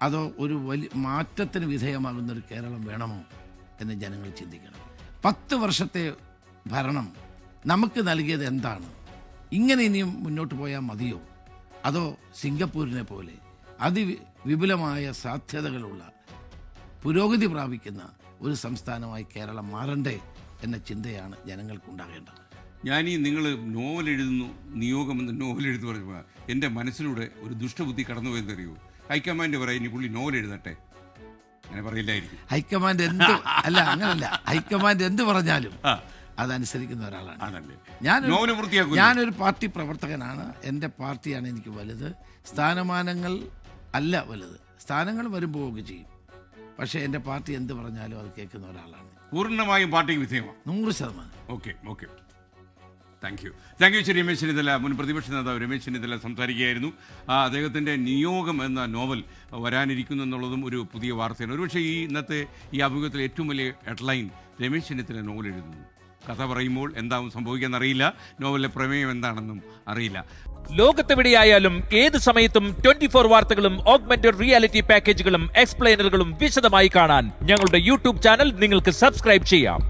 അതോ ഒരു വലിയ മാറ്റത്തിന് വിധേയമാകുന്നൊരു കേരളം വേണമോ എന്ന് ജനങ്ങൾ ചിന്തിക്കണം. 10 വർഷത്തെ ഭരണം നമുക്ക് നൽകിയത് എന്താണ്? ഇങ്ങനെ ഇനിയും മുന്നോട്ട് പോയാൽ മതിയോ, അതോ സിംഗപ്പൂരിനെ പോലെ അതിവിപുലമായ സാധ്യതകളുള്ള പുരോഗതി പ്രാപിക്കുന്ന ഒരു സംസ്ഥാനമായി കേരളം മാറണ്ടേ എന്ന ചിന്തയാണ് ജനങ്ങൾക്കുണ്ടാകേണ്ടത്. ഞാൻ നിങ്ങൾ നോവൽ എഴുതുന്നു, നിയോഗം എന്ന് നോവൽ എഴുതി പറഞ്ഞപ്പോൾ എൻ്റെ മനസ്സിലൂടെ ഒരു ദുഷ്ടബുദ്ധി കടന്നു പോയെന്നറിയോ? ഹൈക്കമാൻഡ് പറയാം ഇനി പുള്ളി നോവൽ എഴുതട്ടെ, അങ്ങനെ പറയില്ലായിരിക്കും. ഹൈക്കമാൻഡ് അങ്ങനല്ല, ഹൈക്കമാൻഡ് എന്ത് പറഞ്ഞാലും അതനുസരിക്കുന്ന ഒരാളാണ്. ഞാനൊരു പാർട്ടി പ്രവർത്തകനാണ്. എൻ്റെ പാർട്ടിയാണ് എനിക്ക് വലുത്. സ്ഥാനമാനങ്ങൾ അല്ല വലുത്. സ്ഥാനങ്ങൾ വരുമ്പോൾ ഒക്കെ ചെയ്യും, പക്ഷേ എൻ്റെ പാർട്ടി എന്ത് പറഞ്ഞാലും അത് കേൾക്കുന്ന ഒരാളാണ്. പൂർണ്ണമായും പാർട്ടിക്ക് വിധേയമാണ് 100%. Okay. Thank you Shri Ramesh Chennithala. മുൻ പ്രതിപക്ഷ നേതാവ് രമേശ് ചെന്നിത്തല സംസാരിക്കുകയായിരുന്നു. അദ്ദേഹത്തിൻ്റെ നിയോഗം എന്ന നോവൽ വരാനിരിക്കുന്നു എന്നുള്ളതും ഒരു പുതിയ വാർത്തയാണ്. ഒരുപക്ഷെ ഇന്നത്തെ ഈ അഭിമുഖത്തിലെ ഏറ്റവും വലിയ ഹെഡ്ലൈൻ, രമേശ് ചെന്നിത്തല നോവൽ എഴുതുന്നു. കഥ പറയുമ്പോൾ എന്താവും സംഭവിക്കാമെന്നറിയില്ല, നോവലിലെ പ്രമേയം എന്താണെന്നും അറിയില്ല. ലോകത്തെവിടെയായാലും ഏത് സമയത്തും 24 വാർത്തകളും ഓഗ്മെന്റഡ് റിയാലിറ്റി പാക്കേജുകളും എക്സ്പ്ലെയിനറുകളും വിശദമായി കാണാൻ ഞങ്ങളുടെ യൂട്യൂബ് ചാനൽ നിങ്ങൾക്ക് സബ്സ്ക്രൈബ് ചെയ്യാം.